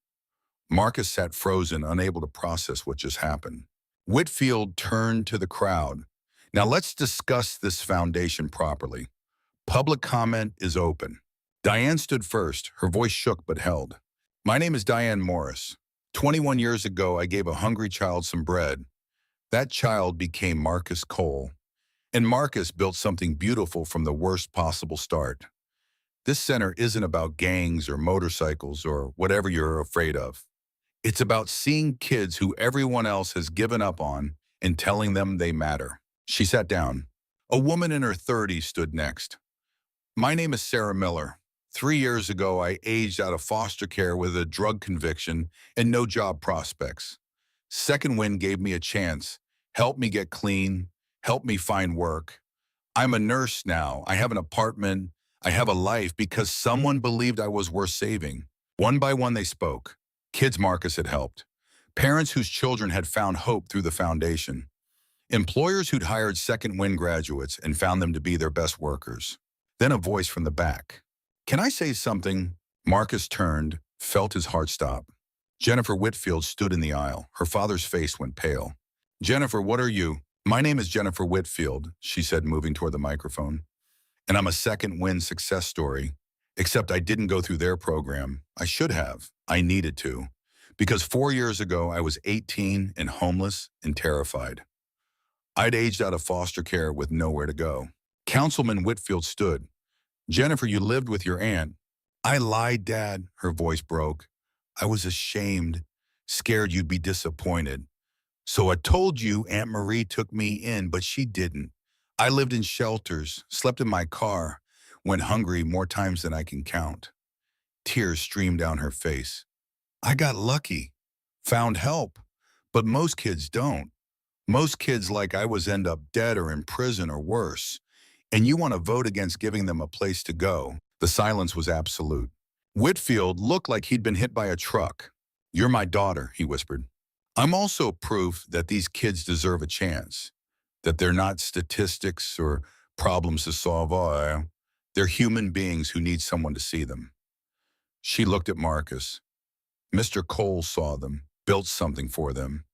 Marcus sat frozen, unable to process what just happened. Whitfield turned to the crowd. Now let's discuss this foundation properly. Public comment is open. Diane stood first, her voice shook but held. My name is Diane Morris. 21 years ago, I gave a hungry child some bread. That child became Marcus Cole. And Marcus built something beautiful from the worst possible start. This center isn't about gangs or motorcycles or whatever you're afraid of. It's about seeing kids who everyone else has given up on and telling them they matter. She sat down. A woman in her 30s stood next. My name is Sarah Miller. 3 years ago, I aged out of foster care with a drug conviction and no job prospects. Second Wind gave me a chance, helped me get clean, helped me find work. I'm a nurse now. I have an apartment. I have a life because someone believed I was worth saving. One by one, they spoke. Kids Marcus had helped. Parents whose children had found hope through the foundation. Employers who'd hired Second Wind graduates and found them to be their best workers. Then a voice from the back. Can I say something? Marcus turned, felt his heart stop. Jennifer Whitfield stood in the aisle. Her father's face went pale. Jennifer, what are you? My name is Jennifer Whitfield, she said, moving toward the microphone. And I'm a Second Wind success story. Except I didn't go through their program. I should have. I needed to. Because 4 years ago, I was 18 and homeless and terrified. I'd aged out of foster care with nowhere to go. Councilman Whitfield stood. Jennifer, you lived with your aunt. I lied, Dad, her voice broke. I was ashamed, scared you'd be disappointed. So I told you Aunt Marie took me in, but she didn't. I lived in shelters, slept in my car, went hungry more times than I can count. Tears streamed down her face. I got lucky, found help, but most kids don't. Most kids like I was end up dead or in prison or worse. And you want to vote against giving them a place to go. The silence was absolute. Whitfield looked like he'd been hit by a truck. You're my daughter, he whispered. I'm also proof that these kids deserve a chance, that they're not statistics or problems to solve. They're human beings who need someone to see them. She looked at Marcus. Mr. Cole saw them, built something for them.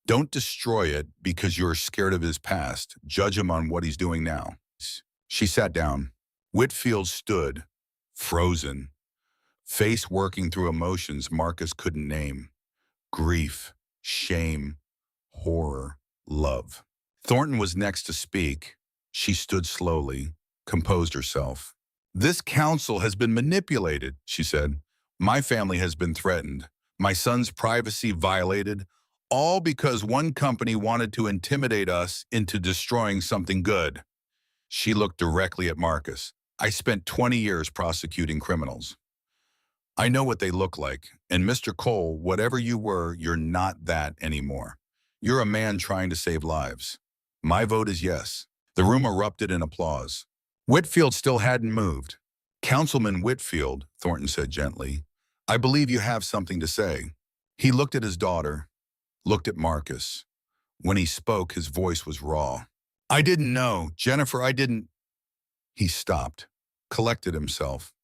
Don't destroy it because you're scared of his past. Judge him on what he's doing now. She sat down. Whitfield stood, frozen, face working through emotions Marcus couldn't name. Grief, shame, horror, love. Thornton was next to speak. She stood slowly, composed herself. This council has been manipulated, she said. My family has been threatened. My son's privacy violated, all because one company wanted to intimidate us into destroying something good. She looked directly at Marcus. I spent 20 years prosecuting criminals. I know what they look like, and Mr. Cole, whatever you were, you're not that anymore. You're a man trying to save lives. My vote is yes. The room erupted in applause. Whitfield still hadn't moved. Councilman Whitfield, Thornton said gently, I believe you have something to say. He looked at his daughter, looked at Marcus. When he spoke, his voice was raw. I didn't know. Jennifer, I didn't. He stopped, collected himself.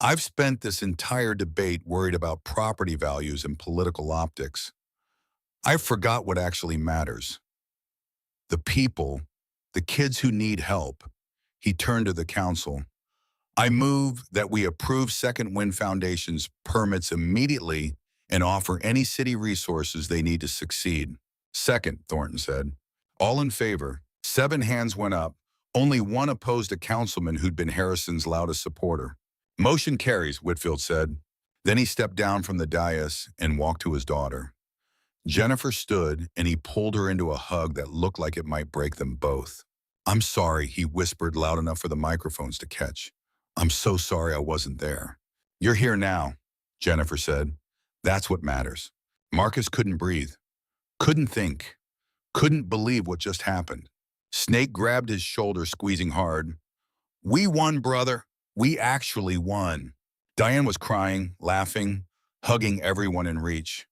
I've spent this entire debate worried about property values and political optics. I forgot what actually matters. The people, the kids who need help. He turned to the council. I move that we approve Second Wind Foundation's permits immediately and offer any city resources they need to succeed. Second, Thornton said. All in favor. 7 hands went up. Only one opposed a councilman who'd been Harrison's loudest supporter. Motion carries, Whitfield said. Then he stepped down from the dais and walked to his daughter. Jennifer stood, and he pulled her into a hug that looked like it might break them both. I'm sorry, he whispered loud enough for the microphones to catch. I'm so sorry I wasn't there. You're here now, Jennifer said. That's what matters. Marcus couldn't breathe, couldn't think, couldn't believe what just happened. Snake grabbed his shoulder, squeezing hard. We won, brother. We actually won. Diane was crying, laughing, hugging everyone in reach.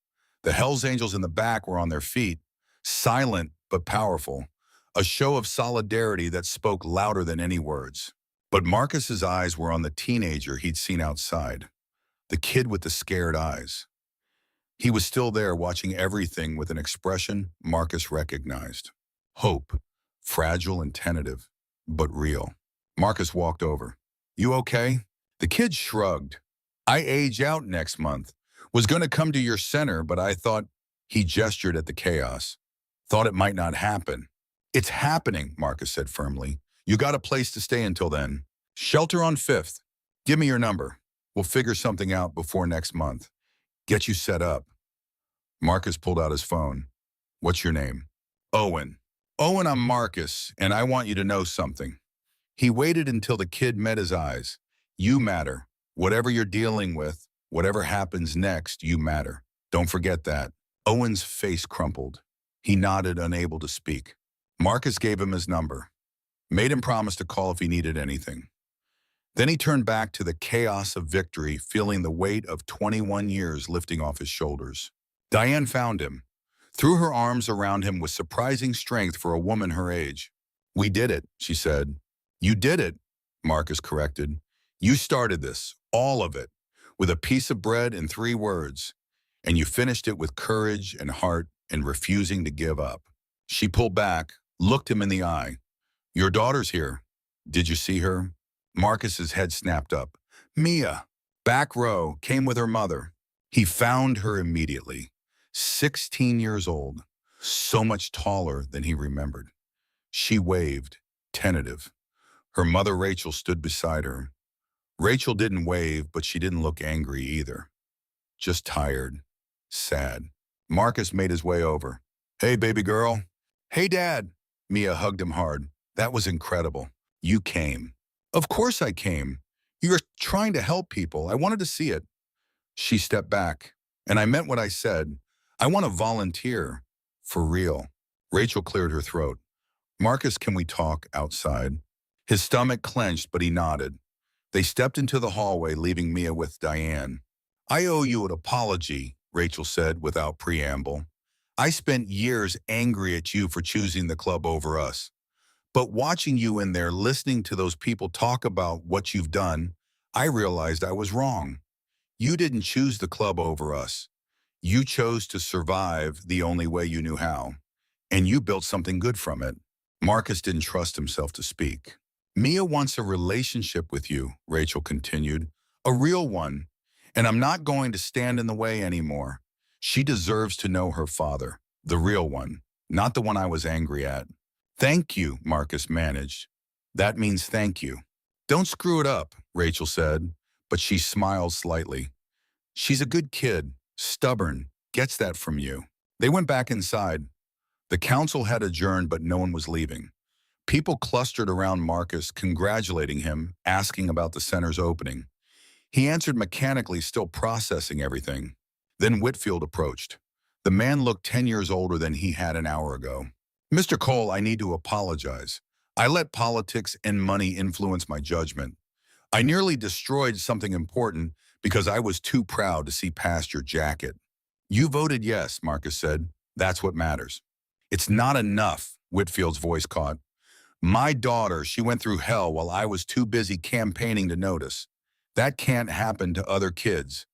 The Hells Angels in the back were on their feet, silent but powerful, a show of solidarity that spoke louder than any words. But Marcus's eyes were on the teenager he'd seen outside, the kid with the scared eyes. He was still there, watching everything with an expression Marcus recognized. Hope, fragile and tentative, but real. Marcus walked over. You okay? The kid shrugged. I age out next month. Was going to come to your center, but I thought, he gestured at the chaos. Thought it might not happen. It's happening, Marcus said firmly. You got a place to stay until then. Shelter on 5th. Give me your number. We'll figure something out before next month. Get you set up. Marcus pulled out his phone. What's your name? Owen. Owen, I'm Marcus, and I want you to know something. He waited until the kid met his eyes. You matter. Whatever you're dealing with, whatever happens next, you matter. Don't forget that. Owen's face crumpled. He nodded, unable to speak. Marcus gave him his number. Made him promise to call if he needed anything. Then he turned back to the chaos of victory, feeling the weight of 21 years lifting off his shoulders. Diane found him, threw her arms around him with surprising strength for a woman her age. We did it, she said. You did it, Marcus corrected. You started this, all of it, with a piece of bread and 3 words, and you finished it with courage and heart and refusing to give up. She pulled back, looked him in the eye. Your daughter's here. Did you see her? Marcus's head snapped up. Mia, back row, came with her mother. He found her immediately. 16 years old, so much taller than he remembered. She waved, tentative. Her mother, Rachel, stood beside her. Rachel didn't wave, but she didn't look angry either. Just tired, sad. Marcus made his way over. Hey, baby girl. Hey, Dad. Mia hugged him hard. That was incredible. You came. Of course I came. You were trying to help people. I wanted to see it. She stepped back, and I meant what I said. I want to volunteer. For real. Rachel cleared her throat. Marcus, can we talk outside? His stomach clenched, but he nodded. They stepped into the hallway, leaving Mia with Diane. I owe you an apology, Rachel said without preamble. I spent years angry at you for choosing the club over us. But watching you in there, listening to those people talk about what you've done, I realized I was wrong. You didn't choose the club over us. You chose to survive the only way you knew how. And you built something good from it. Marcus didn't trust himself to speak. Mia wants a relationship with you, Rachel continued. A real one. And I'm not going to stand in the way anymore. She deserves to know her father, the real one, not the one I was angry at. Thank you, Marcus managed. That means thank you. Don't screw it up, Rachel said, but she smiled slightly. She's a good kid, stubborn, gets that from you. They went back inside. The council had adjourned, but no one was leaving. People clustered around Marcus, congratulating him, asking about the center's opening. He answered mechanically, still processing everything. Then Whitfield approached. The man looked 10 years older than he had an hour ago. Mr. Cole, I need to apologize. I let politics and money influence my judgment. I nearly destroyed something important because I was too proud to see past your jacket. You voted yes, Marcus said. That's what matters. It's not enough, Whitfield's voice caught. My daughter, she went through hell while I was too busy campaigning to notice. That can't happen to other kids.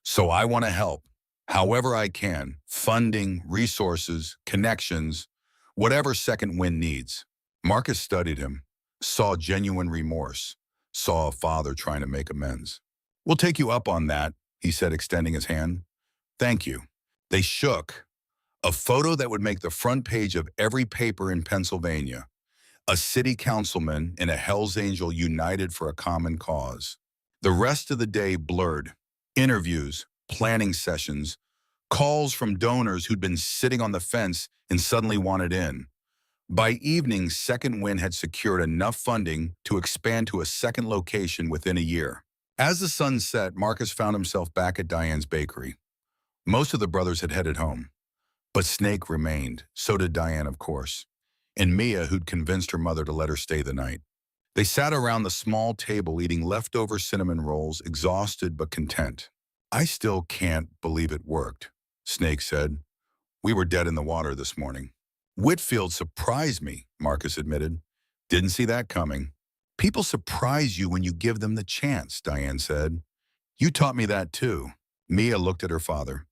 So I want to help, however I can, funding, resources, connections, whatever Second Wind needs. Marcus studied him, saw genuine remorse, saw a father trying to make amends. We'll take you up on that, he said, extending his hand. Thank you. They shook. A photo that would make the front page of every paper in Pennsylvania. A city councilman and a Hells Angel united for a common cause. The rest of the day blurred. Interviews, planning sessions, calls from donors who'd been sitting on the fence and suddenly wanted in. By evening, Second Wind had secured enough funding to expand to a second location within a year. As the sun set, Marcus found himself back at Diane's bakery. Most of the brothers had headed home. But Snake remained, so did Diane, of course, and Mia, who'd convinced her mother to let her stay the night. They sat around the small table eating leftover cinnamon rolls, exhausted but content. I still can't believe it worked, Snake said. We were dead in the water this morning. Whitfield surprised me, Marcus admitted. Didn't see that coming. People surprise you when you give them the chance, Diane said. You taught me that too. Mia looked at her father.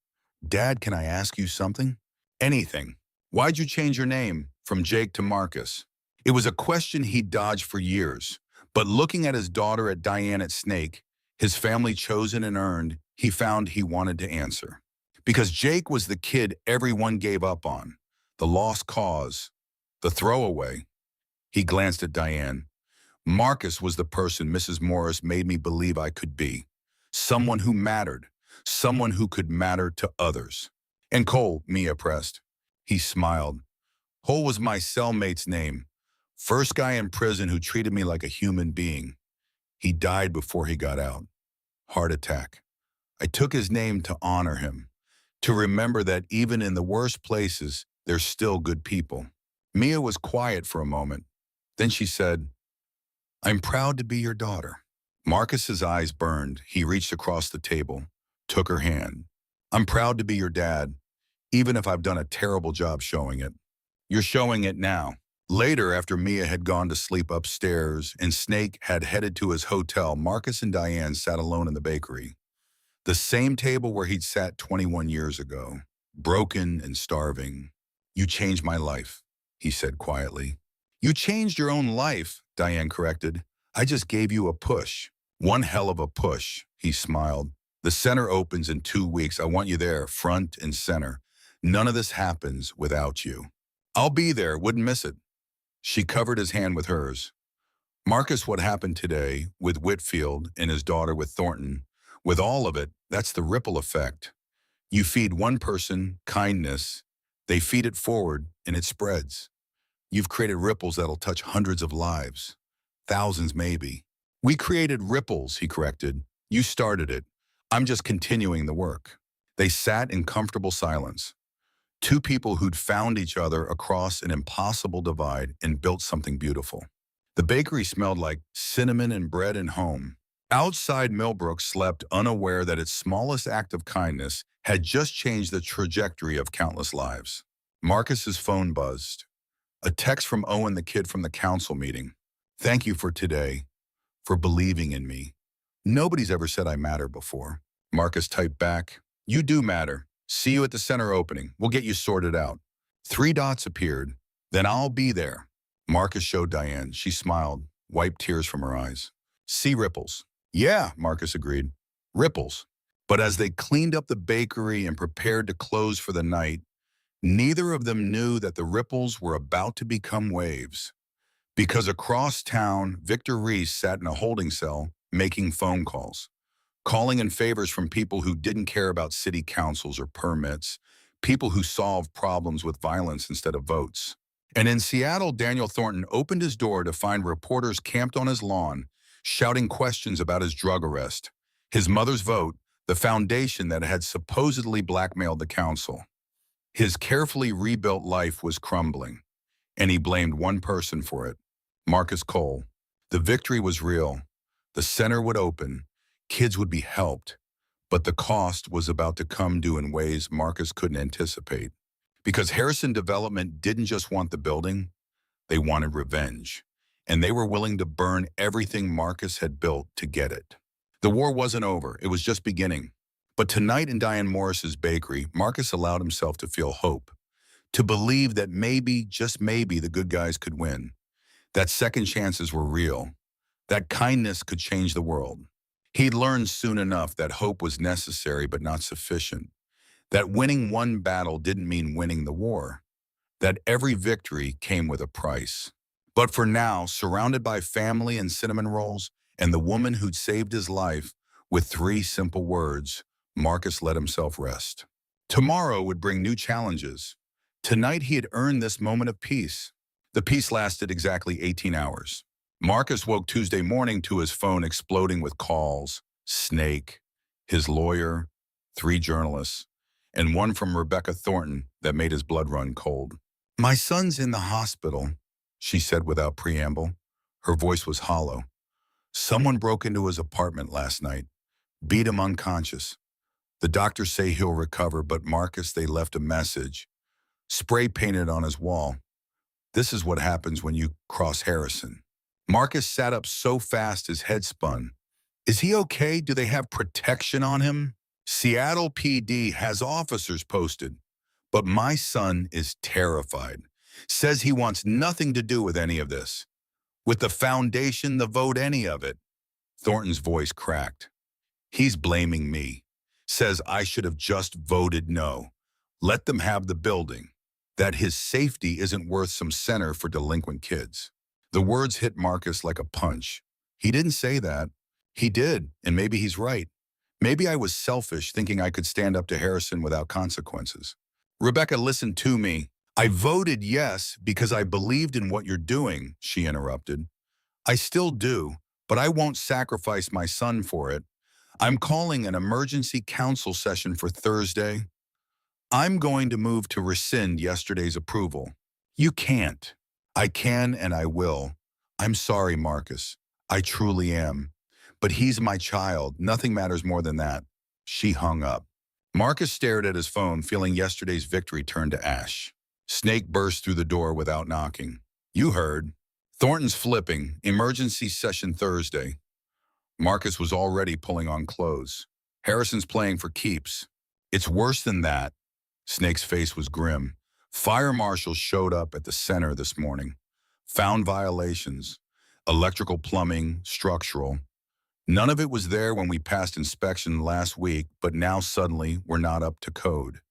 Dad, can I ask you something? Anything. Why'd you change your name from Jake to Marcus? It was a question he'd dodged for years, but looking at his daughter at Diane at Snake, his family chosen and earned, he found he wanted to answer. Because Jake was the kid everyone gave up on, the lost cause, the throwaway. He glanced at Diane. Marcus was the person Mrs. Morris made me believe I could be. Someone who mattered, someone who could matter to others. And Cole, Mia pressed. He smiled. Cole was my cellmate's name. First guy in prison who treated me like a human being. He died before he got out. Heart attack. I took his name to honor him, to remember that even in the worst places, there's still good people. Mia was quiet for a moment. Then she said, I'm proud to be your daughter. Marcus's eyes burned. He reached across the table, took her hand. I'm proud to be your dad, even if I've done a terrible job showing it. You're showing it now. Later, after Mia had gone to sleep upstairs and Snake had headed to his hotel, Marcus and Diane sat alone in the bakery. The same table where he'd sat 21 years ago, broken and starving. You changed my life, he said quietly. You changed your own life, Diane corrected. I just gave you a push. One hell of a push, he smiled. The center opens in 2 weeks. I want you there, front and center. None of this happens without you. I'll be there, wouldn't miss it. She covered his hand with hers. Marcus, what happened today with Whitfield and his daughter with Thornton, with all of it, that's the ripple effect. You feed one person kindness, they feed it forward, and it spreads. You've created ripples that'll touch hundreds of lives. Thousands, maybe. We created ripples, he corrected. You started it. I'm just continuing the work. They sat in comfortable silence. Two people who'd found each other across an impossible divide and built something beautiful. The bakery smelled like cinnamon and bread and home. Outside, Millbrook slept unaware that its smallest act of kindness had just changed the trajectory of countless lives. Marcus's phone buzzed. A text from Owen, the kid from the council meeting. Thank you for today, for believing in me. Nobody's ever said I matter before. Marcus typed back, you do matter. See you at the center opening. We'll get you sorted out. 3 dots appeared. Then I'll be there. Marcus showed Diane. She smiled, wiped tears from her eyes. See ripples. Yeah, Marcus agreed. Ripples. But as they cleaned up the bakery and prepared to close for the night, neither of them knew that the ripples were about to become waves. Because across town, Victor Reese sat in a holding cell making phone calls, calling in favors from people who didn't care about city councils or permits, people who solved problems with violence instead of votes. And in Seattle, Daniel Thornton opened his door to find reporters camped on his lawn, shouting questions about his drug arrest, his mother's vote, the foundation that had supposedly blackmailed the council. His carefully rebuilt life was crumbling, and he blamed one person for it, Marcus Cole. The victory was real. The center would open. Kids would be helped. But the cost was about to come due in ways Marcus couldn't anticipate. Because Harrison Development didn't just want the building, they wanted revenge. And they were willing to burn everything Marcus had built to get it. The war wasn't over, it was just beginning. But tonight in Diane Morris's bakery, Marcus allowed himself to feel hope, to believe that maybe, just maybe, the good guys could win, that second chances were real, that kindness could change the world. He'd learned soon enough that hope was necessary but not sufficient, that winning one battle didn't mean winning the war, that every victory came with a price. But for now, surrounded by family and cinnamon rolls and the woman who'd saved his life with 3 simple words, Marcus let himself rest. Tomorrow would bring new challenges. Tonight he had earned this moment of peace. The peace lasted exactly 18 hours. Marcus woke Tuesday morning to his phone exploding with calls, Snake, his lawyer, 3 journalists, and one from Rebecca Thornton that made his blood run cold. "My son's in the hospital," she said without preamble. Her voice was hollow. "Someone broke into his apartment last night, beat him unconscious. The doctors say he'll recover, but Marcus, they left a message, spray painted on his wall. This is what happens when you cross Harrison." Marcus sat up so fast his head spun. "Is he okay? Do they have protection on him?" "Seattle PD has officers posted, but my son is terrified. Says he wants nothing to do with any of this. With the foundation, the vote, any of it." Thornton's voice cracked. "He's blaming me. Says I should have just voted no. Let them have the building. That his safety isn't worth some center for delinquent kids." The words hit Marcus like a punch. He didn't say that. He did, and maybe he's right. Maybe I was selfish thinking I could stand up to Harrison without consequences. "Rebecca, listen to me. I voted yes because I believed in what you're doing," she interrupted. "I still do, but I won't sacrifice my son for it. I'm calling an emergency council session for Thursday. I'm going to move to rescind yesterday's approval." "You can't." "I can and I will. I'm sorry, Marcus. I truly am. But he's my child. Nothing matters more than that." She hung up. Marcus stared at his phone, feeling yesterday's victory turn to ash. Snake burst through the door without knocking. "You heard. Thornton's flipping. Emergency session Thursday." Marcus was already pulling on clothes. "Harrison's playing for keeps." "It's worse than that." Snake's face was grim. "Fire marshals showed up at the center this morning. Found violations. Electrical, plumbing, structural. None of it was there when we passed inspection last week, but now suddenly we're not up to code.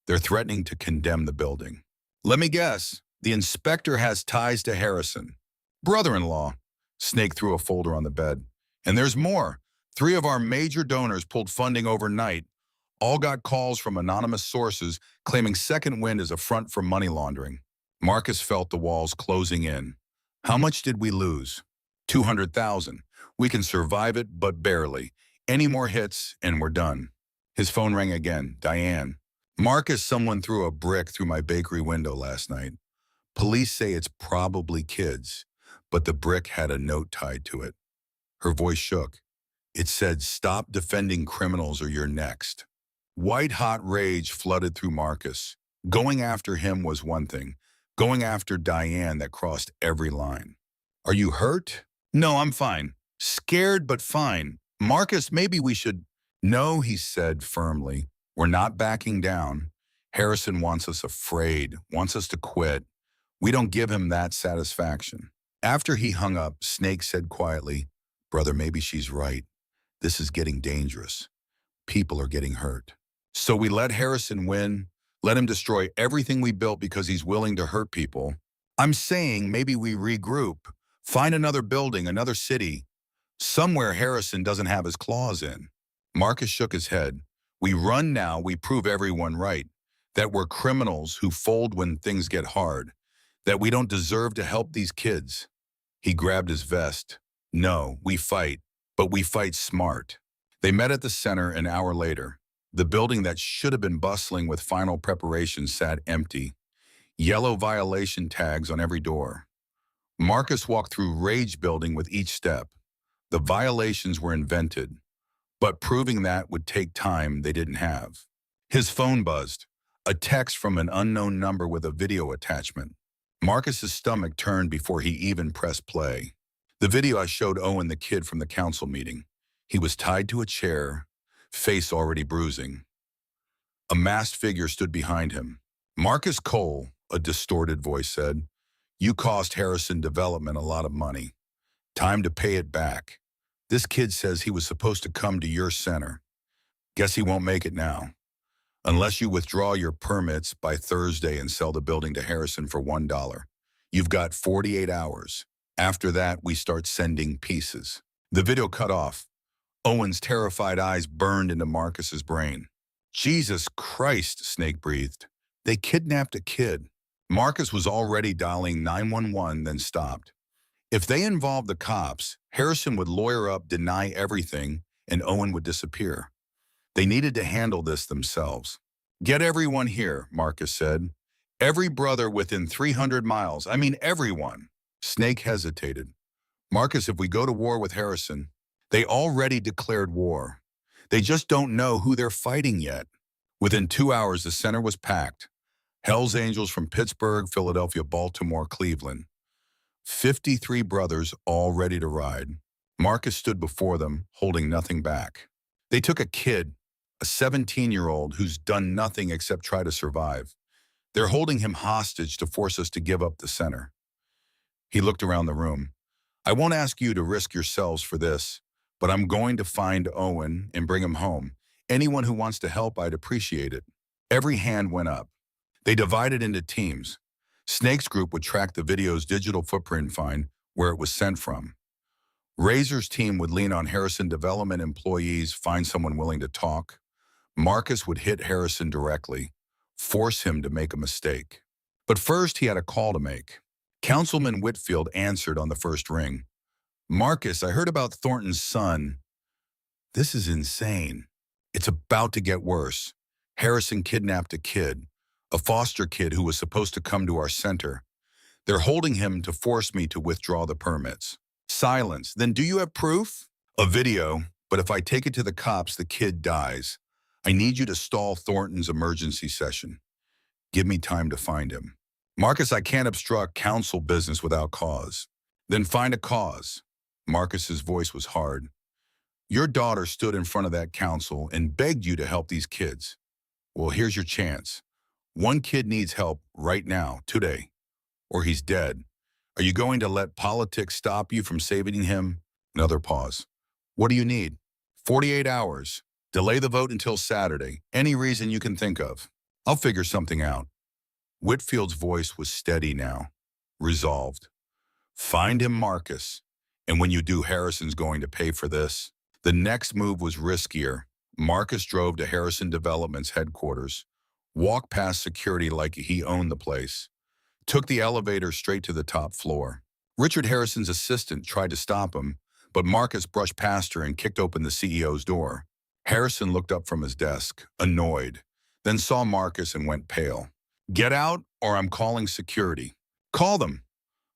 They're threatening to condemn the building." "Let me guess. The inspector has ties to Harrison." "Brother-in-law." Snake threw a folder on the bed. "And there's more. 3 of our major donors pulled funding overnight. All got calls from anonymous sources claiming Second Wind is a front for money laundering." Marcus felt the walls closing in. "How much did we lose?" 200,000. "We can survive it, but barely. Any more hits, and we're done." His phone rang again. "Diane." "Marcus, someone threw a brick through my bakery window last night. Police say it's probably kids, but the brick had a note tied to it." Her voice shook. It said, "Stop defending criminals or you're next." White-hot rage flooded through Marcus. Going after him was one thing. Going after Diane that crossed every line. "Are you hurt?" "No, I'm fine. Scared, but fine. Marcus, maybe we should—" "No," he said firmly. "We're not backing down. Harrison wants us afraid, wants us to quit. We don't give him that satisfaction." After he hung up, Snake said quietly, "Brother, maybe she's right. This is getting dangerous. People are getting hurt. So we let Harrison win, let him destroy everything we built because he's willing to hurt people. I'm saying maybe we regroup, find another building, another city, somewhere Harrison doesn't have his claws in." Marcus shook his head. "We run now, we prove everyone right, that we're criminals who fold when things get hard, that we don't deserve to help these kids." He grabbed his vest. "No, we fight, but we fight smart." They met at the center an hour later. The building that should have been bustling with final preparations sat empty, yellow violation tags on every door. Marcus walked through rage building with each step. The violations were invented, but proving that would take time they didn't have. His phone buzzed. A text from an unknown number with a video attachment. Marcus's stomach turned before he even pressed play. The video I showed Owen the kid from the council meeting. He was tied to a chair, face already bruising. A masked figure stood behind him. Marcus Cole, a distorted voice said, "You cost Harrison Development a lot of money. Time to pay it back. This kid says he was supposed to come to your center. Guess he won't make it now. Unless you withdraw your permits by Thursday and sell the building to Harrison for $1. You've got 48 hours. After that, we start sending pieces." The video cut off. Owen's terrified eyes burned into Marcus's brain. "Jesus Christ," Snake breathed. "They kidnapped a kid." Marcus was already dialing 911, then stopped. If they involved the cops, Harrison would lawyer up, deny everything, and Owen would disappear. They needed to handle this themselves. "Get everyone here," Marcus said. "Every brother within 300 miles. I mean, everyone." Snake hesitated. "Marcus, if we go to war with Harrison, they already declared war. They just don't know who they're fighting yet." Within 2 hours, the center was packed. Hell's Angels from Pittsburgh, Philadelphia, Baltimore, Cleveland. 53 brothers all ready to ride. Marcus stood before them, holding nothing back. They took a kid, a 17-year-old who's done nothing except try to survive. They're holding him hostage to force us to give up the center. He looked around the room. "I won't ask you to risk yourselves for this, but I'm going to find Owen and bring him home. Anyone who wants to help, I'd appreciate it." Every hand went up. They divided into teams. Snake's group would track the video's digital footprint and find where it was sent from. Razor's team would lean on Harrison Development employees, find someone willing to talk. Marcus would hit Harrison directly, force him to make a mistake. But first, he had a call to make. Councilman Whitfield answered on the first ring. "Marcus, I heard about Thornton's son." "This is insane. It's about to get worse. Harrison kidnapped a kid, a foster kid who was supposed to come to our center. They're holding him to force me to withdraw the permits." Silence. "Then do you have proof?" "A video, but if I take it to the cops, the kid dies. I need you to stall Thornton's emergency session. Give me time to find him." "Marcus, I can't obstruct council business without cause." "Then find a cause." Marcus's voice was hard. "Your daughter stood in front of that council and begged you to help these kids. Well, here's your chance. One kid needs help right now, today, or he's dead. Are you going to let politics stop you from saving him?" Another pause. "What do you need?" 48 hours. Delay the vote until Saturday. Any reason you can think of. I'll figure something out." Whitfield's voice was steady now, resolved. "Find him, Marcus. And when you do, Harrison's going to pay for this." The next move was riskier. Marcus drove to Harrison Development's headquarters, walked past security like he owned the place, took the elevator straight to the top floor. Richard Harrison's assistant tried to stop him, but Marcus brushed past her and kicked open the CEO's door. Harrison looked up from his desk, annoyed, then saw Marcus and went pale. "Get out, or I'm calling security." "Call them."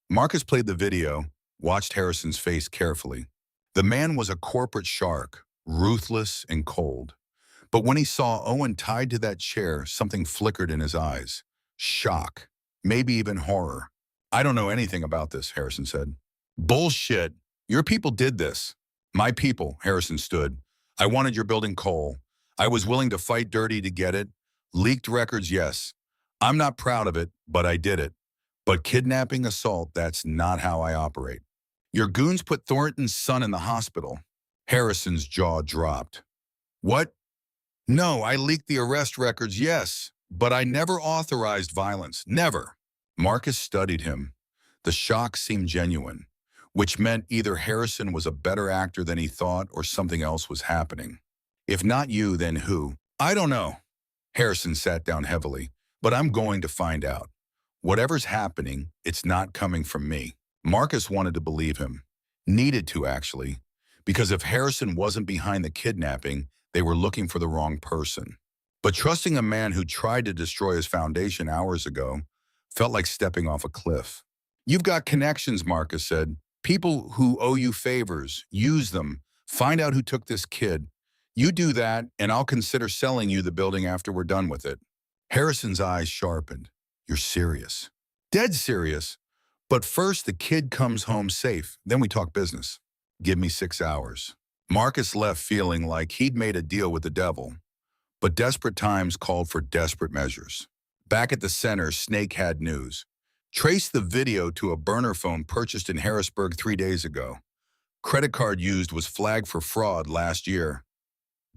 Marcus played the video, watched Harrison's face carefully. The man was a corporate shark, ruthless and cold. But when he saw Owen tied to that chair, something flickered in his eyes. Shock, maybe even horror. "I don't know anything about this," Harrison said. "Bullshit. Your people did this." "My people," Harrison stood. "I wanted your building coal. I was willing to fight dirty to get it. Leaked records, yes. I'm not proud of it, but I did it. But kidnapping, assault, that's not how I operate." "Your goons put Thornton's son in the hospital." Harrison's jaw dropped. "What?" "No, I leaked the arrest records, yes, but I never authorized violence, never." Marcus studied him. The shock seemed genuine, which meant either Harrison was a better actor than he thought or something else was happening. "If not you, then who?" "I don't know." Harrison sat down heavily. "But I'm going to find out. Whatever's happening, it's not coming from me." Marcus wanted to believe him. Needed to, actually. Because if Harrison wasn't behind the kidnapping, they were looking for the wrong person. But trusting a man who tried to destroy his foundation hours ago felt like stepping off a cliff. "You've got connections," Marcus said. "People who owe you favors. Use them. Find out who took this kid. You do that, and I'll consider selling you the building after we're done with it." Harrison's eyes sharpened. You're serious. Dead serious. But first, the kid comes home safe. Then we talk business. Give me 6 hours. Marcus left feeling like he'd made a deal with the devil. But desperate times called for desperate measures. Back at the center, Snake had news. Traced the video to a burner phone purchased in Harrisburg 3 days ago. Credit card used was flagged for fraud last year.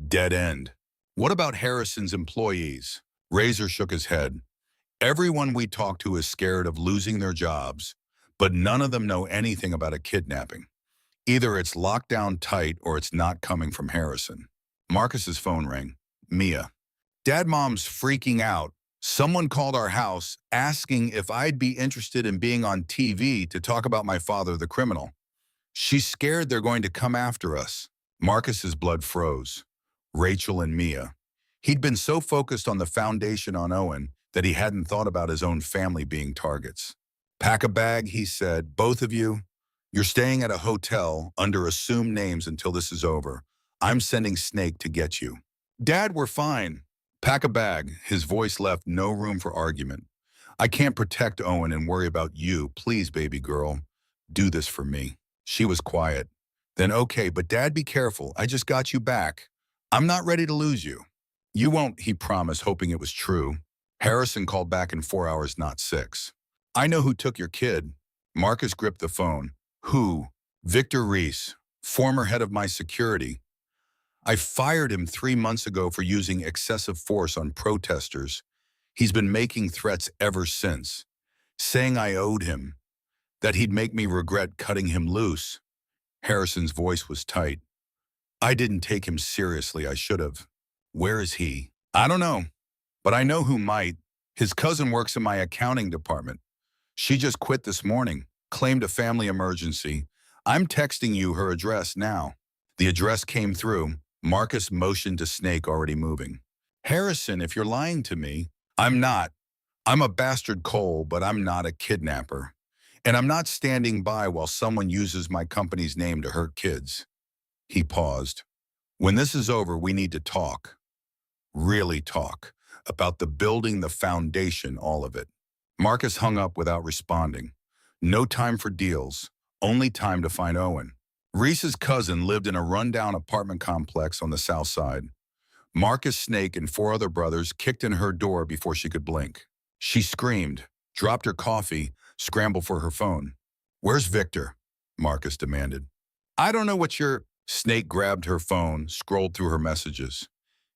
Dead end. What about Harrison's employees? Razor shook his head. Everyone we talk to is scared of losing their jobs, but none of them know anything about a kidnapping. Either it's locked down tight or it's not coming from Harrison. Marcus's phone rang. Mia. Dad, Mom's freaking out. Someone called our house asking if I'd be interested in being on TV to talk about my father, the criminal. She's scared they're going to come after us. Marcus's blood froze. Rachel and Mia. He'd been so focused on the foundation on Owen that he hadn't thought about his own family being targets. Pack a bag, he said. Both of you. You're staying at a hotel under assumed names until this is over. I'm sending Snake to get you. Dad, we're fine. Pack a bag. His voice left no room for argument. I can't protect Owen and worry about you. Please, baby girl, do this for me. She was quiet. Then, okay, but Dad, be careful. I just got you back. I'm not ready to lose you. You won't, he promised, hoping it was true. Harrison called back in 4 hours, not 6. I know who took your kid. Marcus gripped the phone. Who? Victor Reese, former head of my security. I fired him 3 months ago for using excessive force on protesters. He's been making threats ever since, saying I owed him, that he'd make me regret cutting him loose. Harrison's voice was tight. I didn't take him seriously. I should have. Where is he? I don't know, but I know who might. His cousin works in my accounting department. She just quit this morning, claimed a family emergency. I'm texting you her address now. The address came through. Marcus motioned to Snake, already moving. Harrison, if you're lying to me, I'm not. I'm a bastard Cole, but I'm not a kidnapper. And I'm not standing by while someone uses my company's name to hurt kids. He paused. When this is over, we need to talk. Really talk. About the building, the foundation, all of it. Marcus hung up without responding. No time for deals. Only time to find Owen. Reese's cousin lived in a rundown apartment complex on the south side. Marcus, Snake, and 4 other brothers kicked in her door before she could blink. She screamed, dropped her coffee, scrambled for her phone. Where's Victor? Marcus demanded. I don't know what you're... Snake grabbed her phone, scrolled through her messages.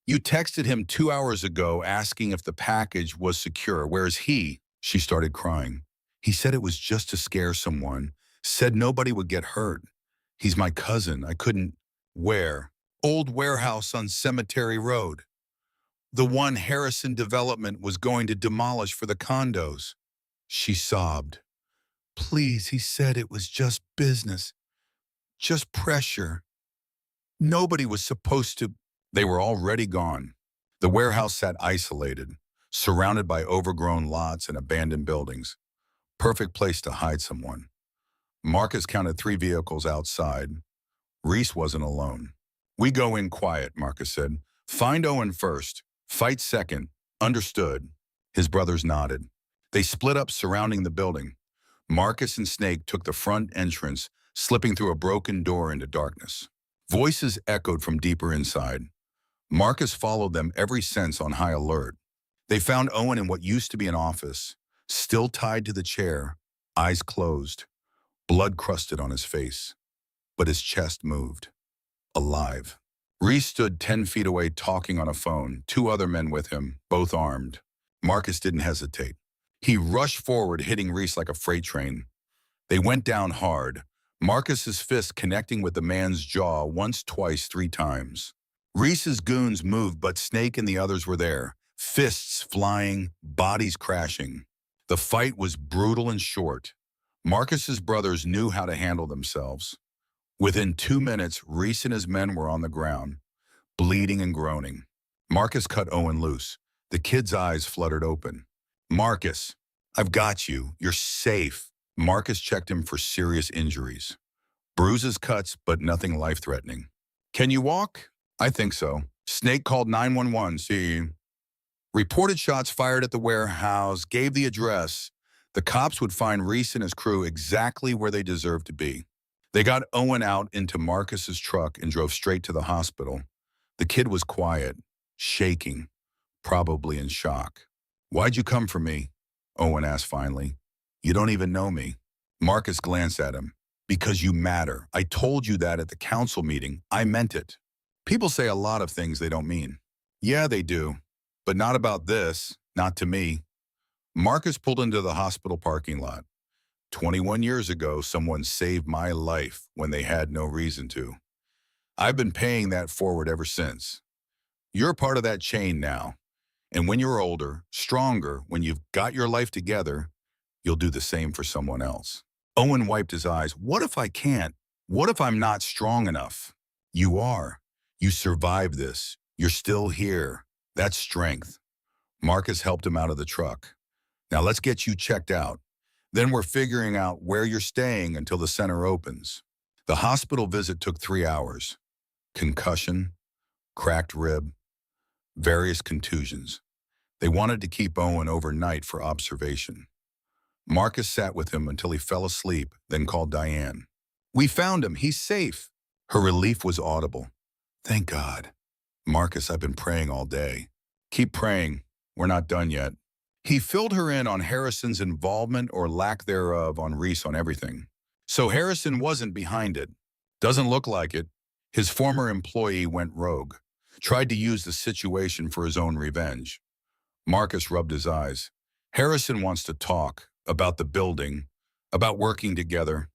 You texted him 2 hours ago asking if the package was secure. Where's he? She started crying. He said it was just to scare someone. Said nobody would get hurt. He's my cousin. I couldn't... Where? Old warehouse on Cemetery Road. The one Harrison Development was going to demolish for the condos. She sobbed. Please, he said it was just business. Just pressure. Nobody was supposed to... They were already gone. The warehouse sat isolated, surrounded by overgrown lots and abandoned buildings. Perfect place to hide someone. Marcus counted 3 vehicles outside. Reese wasn't alone. We go in quiet, Marcus said. Find Owen first. Fight second. Understood. His brothers nodded. They split up surrounding the building. Marcus and Snake took the front entrance, slipping through a broken door into darkness. Voices echoed from deeper inside. Marcus followed them, every sense on high alert. They found Owen in what used to be an office, still tied to the chair, eyes closed, blood crusted on his face. But his chest moved. Alive. Reese stood 10 feet away talking on a phone, 2 other men with him, both armed. Marcus didn't hesitate. He rushed forward, hitting Reese like a freight train. They went down hard, Marcus's fist connecting with the man's jaw once, twice, 3 times. Reese's goons moved, but Snake and the others were there, fists flying, bodies crashing. The fight was brutal and short. Marcus's brothers knew how to handle themselves. Within 2 minutes, Reese and his men were on the ground, bleeding and groaning. Marcus cut Owen loose. The kid's eyes fluttered open. Marcus, I've got you. You're safe. Marcus checked him for serious injuries. Bruises, cuts, but nothing life-threatening. Can you walk? I think so. Snake called 911. See. Reported shots fired at the warehouse, gave the address. The cops would find Reese and his crew exactly where they deserved to be. They got Owen out into Marcus's truck and drove straight to the hospital. The kid was quiet, shaking, probably in shock. "Why'd you come for me?" Owen asked finally. "You don't even know me." Marcus glanced at him. "Because you matter. I told you that at the council meeting. I meant it." People say a lot of things they don't mean. Yeah, they do. But not about this. Not to me. Marcus pulled into the hospital parking lot. 21 years ago, someone saved my life when they had no reason to. I've been paying that forward ever since. You're part of that chain now. And when you're older, stronger, when you've got your life together, you'll do the same for someone else. Owen wiped his eyes. What if I can't? What if I'm not strong enough? You are. You survived this. You're still here. That's strength. Marcus helped him out of the truck. Now let's get you checked out. Then we're figuring out where you're staying until the center opens. The hospital visit took 3 hours. Concussion, cracked rib, various contusions. They wanted to keep Owen overnight for observation. Marcus sat with him until he fell asleep, then called Diane. "We found him. He's safe." Her relief was audible. "Thank God." "Marcus, I've been praying all day." "Keep praying. We're not done yet." He filled her in on Harrison's involvement or lack thereof on Reese on everything. So Harrison wasn't behind it. Doesn't look like it. His former employee went rogue, tried to use the situation for his own revenge. Marcus rubbed his eyes. Harrison wants to talk about the building, about working together.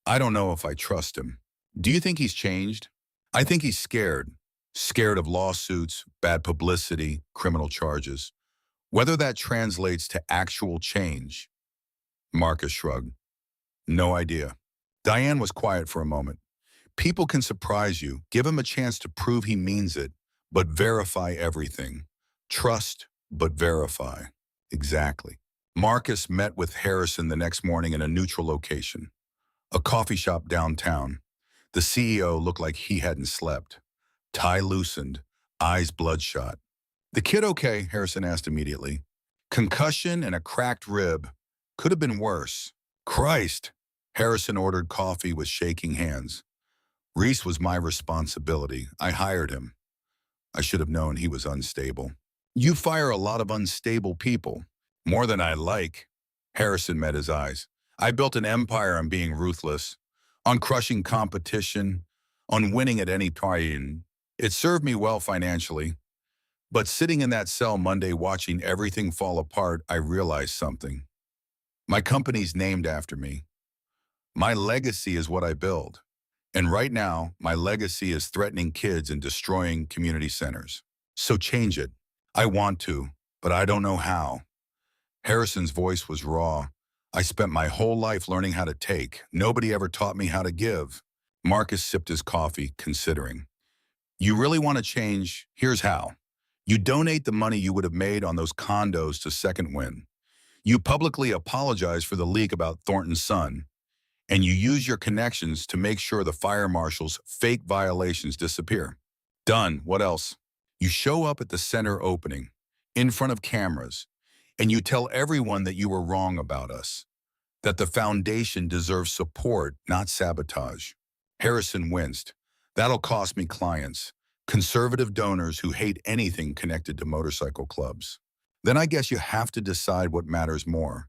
I don't know if I trust him. Do you think he's changed? I think he's scared. Scared of lawsuits, bad publicity, criminal charges. Whether that translates to actual change. Marcus shrugged. No idea. Diane was quiet for a moment. People can surprise you. Give him a chance to prove he means it, but verify everything. Trust, but verify. Exactly. Marcus met with Harrison the next morning in a neutral location, a coffee shop downtown. The CEO looked like he hadn't slept. Tie loosened, eyes bloodshot. "The kid okay?" Harrison asked immediately. "Concussion and a cracked rib. Could have been worse." "Christ!" Harrison ordered coffee with shaking hands. "Reese was my responsibility. I hired him. I should have known he was unstable." "You fire a lot of unstable people." "More than I like." Harrison met his eyes. "I built an empire on being ruthless, on crushing competition, on winning at any price. It served me well financially. But sitting in that cell Monday watching everything fall apart, I realized something. My company's named after me. My legacy is what I build. And right now, my legacy is threatening kids and destroying community centers. So change it. I want to, but I don't know how." Harrison's voice was raw. "I spent my whole life learning how to take. Nobody ever taught me how to give." Marcus sipped his coffee, considering. "You really want to change? Here's how. You donate the money you would have made on those condos to Second Wind. You publicly apologize for the leak about Thornton's son, and you use your connections to make sure the fire marshal's fake violations disappear. Done. What else? You show up at the center opening, in front of cameras, and you tell everyone that you were wrong about us, that the foundation deserves support, not sabotage." Harrison winced. "That'll cost me clients. Conservative donors who hate anything connected to motorcycle clubs. Then I guess you have to decide what matters more,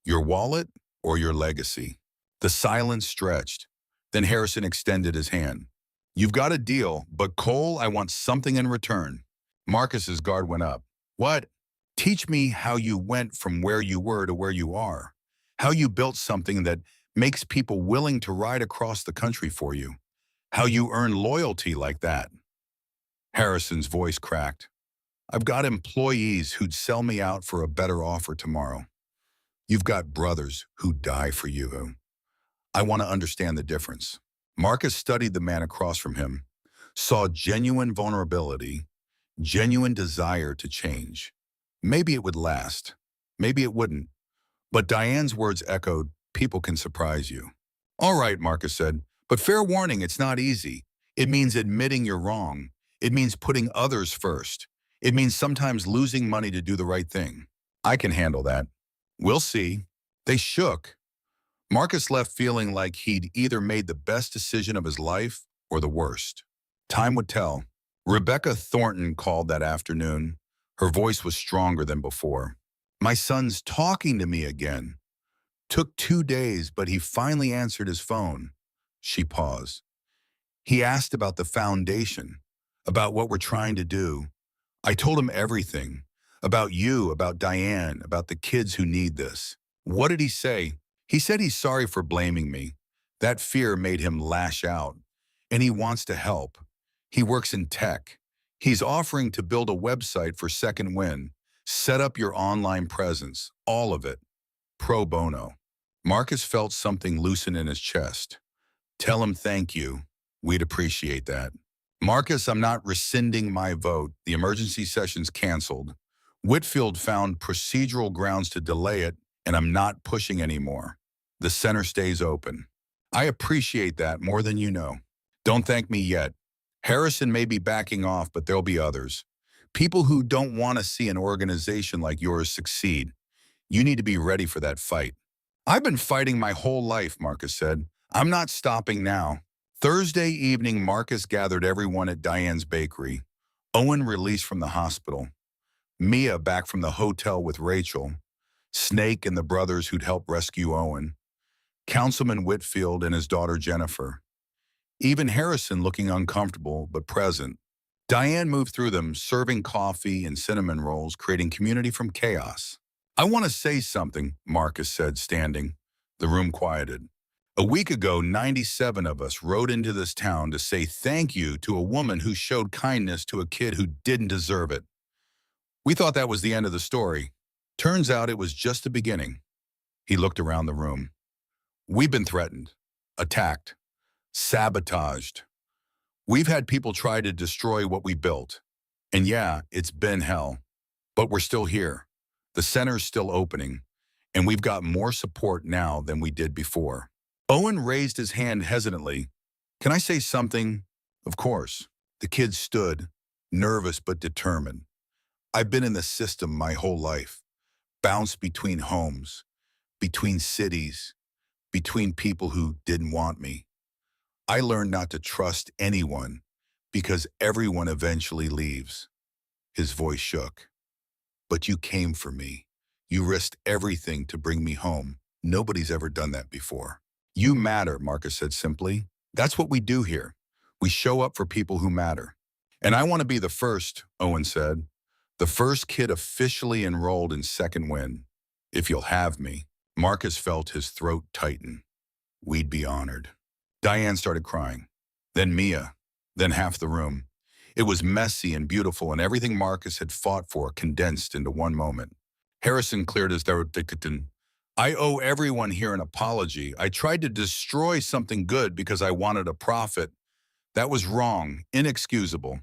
your wallet or your legacy." The silence stretched. Then Harrison extended his hand. "You've got a deal, but Cole, I want something in return." Marcus's guard went up. "What?" "Teach me how you went from where you were to where you are. How you built something that makes people willing to ride across the country for you. How you earn loyalty like that." Harrison's voice cracked. "I've got employees who'd sell me out for a better offer tomorrow. You've got brothers who'd die for you. I want to understand the difference." Marcus studied the man across from him, saw genuine vulnerability, genuine desire to change. Maybe it would last. Maybe it wouldn't. But Diane's words echoed, "People can surprise you." "All right," Marcus said, "but fair warning, it's not easy. It means admitting you're wrong. It means putting others first. It means sometimes losing money to do the right thing. I can handle that. We'll see. They shook. Marcus left feeling like he'd either made the best decision of his life or the worst. Time would tell. Rebecca Thornton called that afternoon. Her voice was stronger than before. My son's talking to me again. Took 2 days, but he finally answered his phone. She paused. He asked about the foundation, about what we're trying to do. I told him everything. About you, about Diane, about the kids who need this. What did he say? He said he's sorry for blaming me. That fear made him lash out. And he wants to help. He works in tech. He's offering to build a website for Second Wind. Set up your online presence, all of it. Pro bono. Marcus felt something loosen in his chest. Tell him thank you. We'd appreciate that. Marcus, I'm not rescinding my vote. The emergency session's canceled. Whitfield found procedural grounds to delay it, and I'm not pushing anymore. The center stays open. I appreciate that more than you know. Don't thank me yet. Harrison may be backing off, but there'll be others. People who don't want to see an organization like yours succeed. You need to be ready for that fight. I've been fighting my whole life, Marcus said. I'm not stopping now. Thursday evening, Marcus gathered everyone at Diane's bakery. Owen released from the hospital. Mia back from the hotel with Rachel. Snake and the brothers who'd helped rescue Owen. Councilman Whitfield and his daughter Jennifer. Even Harrison looking uncomfortable but present. Diane moved through them, serving coffee and cinnamon rolls, creating community from chaos. I want to say something, Marcus said, standing. The room quieted. A week ago, 97 of us rode into this town to say thank you to a woman who showed kindness to a kid who didn't deserve it. We thought that was the end of the story. Turns out it was just the beginning. He looked around the room. We've been threatened, attacked, sabotaged. We've had people try to destroy what we built. And yeah, it's been hell. But we're still here. The center's still opening. And we've got more support now than we did before. Owen raised his hand hesitantly. Can I say something? Of course. The kid stood, nervous but determined. I've been in the system my whole life. Bounced between homes, between cities, between people who didn't want me. I learned not to trust anyone because everyone eventually leaves. His voice shook. But you came for me. You risked everything to bring me home. Nobody's ever done that before. You matter, Marcus said simply. That's what we do here. We show up for people who matter. And I want to be the first, Owen said. The first kid officially enrolled in Second Wind. If you'll have me. Marcus felt his throat tighten. We'd be honored. Diane started crying. Then Mia. Then half the room. It was messy and beautiful, and everything Marcus had fought for condensed into one moment. Harrison cleared his throat. I owe everyone here an apology. I tried to destroy something good because I wanted a profit. That was wrong, inexcusable,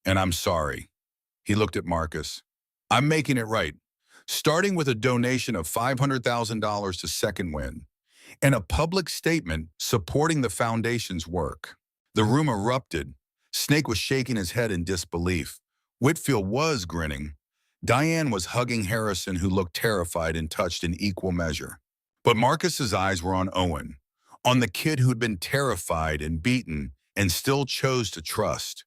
and I'm sorry. He looked at Marcus. I'm making it right, starting with a donation of $500,000 to Second Wind and a public statement supporting the foundation's work. The room erupted. Snake was shaking his head in disbelief. Whitfield was grinning. Diane was hugging Harrison, who looked terrified and touched in equal measure. But Marcus's eyes were on Owen, on the kid who'd been terrified and beaten and still chose to trust,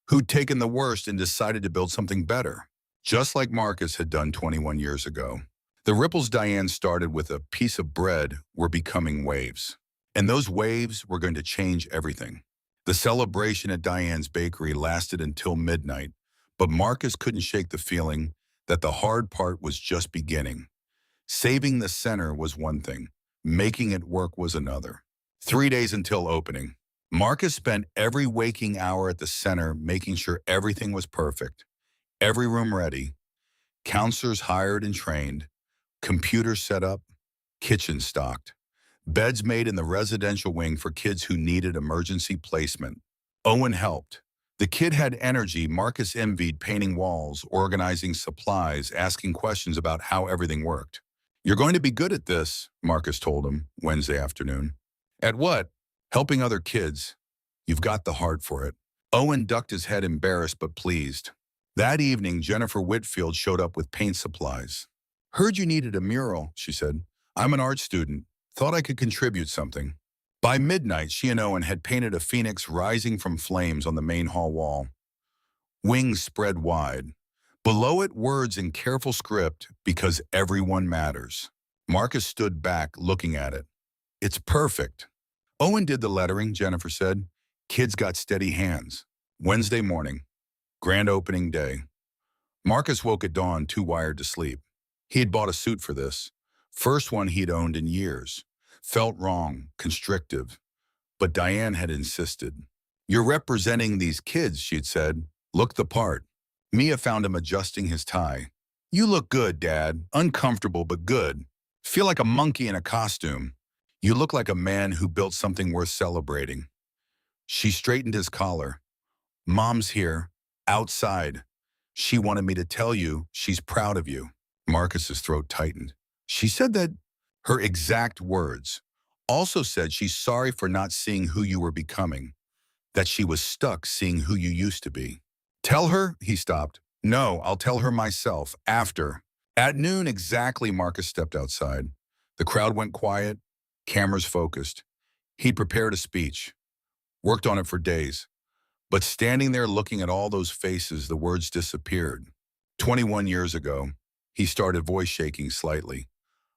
who'd taken the worst and decided to build something better, just like Marcus had done 21 years ago. The ripples Diane started with a piece of bread were becoming waves, and those waves were going to change everything. The celebration at Diane's bakery lasted until midnight, but Marcus couldn't shake the feeling that the hard part was just beginning. Saving the center was one thing, making it work was another. 3 days until opening. Marcus spent every waking hour at the center making sure everything was perfect, every room ready, counselors hired and trained, computers set up, kitchen stocked, beds made in the residential wing for kids who needed emergency placement. Owen helped. The kid had energy. Marcus envied painting walls, organizing supplies, asking questions about how everything worked. You're going to be good at this, Marcus told him Wednesday afternoon. At what? Helping other kids. You've got the heart for it. Owen ducked his head, embarrassed but pleased. That evening, Jennifer Whitfield showed up with paint supplies. Heard you needed a mural, she said. I'm an art student. Thought I could contribute something. By midnight, she and Owen had painted a phoenix rising from flames on the main hall wall. Wings spread wide. Below it, words in careful script, because everyone matters. Marcus stood back, looking at it. It's perfect. Owen did the lettering, Jennifer said. Kids got steady hands. Wednesday morning, grand opening day. Marcus woke at dawn, too wired to sleep. He had bought a suit for this. First one he'd owned in years. Felt wrong, constrictive. But Diane had insisted. You're representing these kids, she'd said. Look the part. Mia found him adjusting his tie. You look good, Dad. Uncomfortable, but good. Feel like a monkey in a costume. You look like a man who built something worth celebrating. She straightened his collar. Mom's here, outside. She wanted me to tell you she's proud of you. Marcus's throat tightened. She said that, her exact words, also said she's sorry for not seeing who you were becoming, that she was stuck seeing who you used to be. Tell her, he stopped. No, I'll tell her myself, after. At noon exactly, Marcus stepped outside. The crowd went quiet, cameras focused. He'd prepared a speech, worked on it for days. But standing there looking at all those faces, the words disappeared. 21 years ago, he started voice shaking slightly.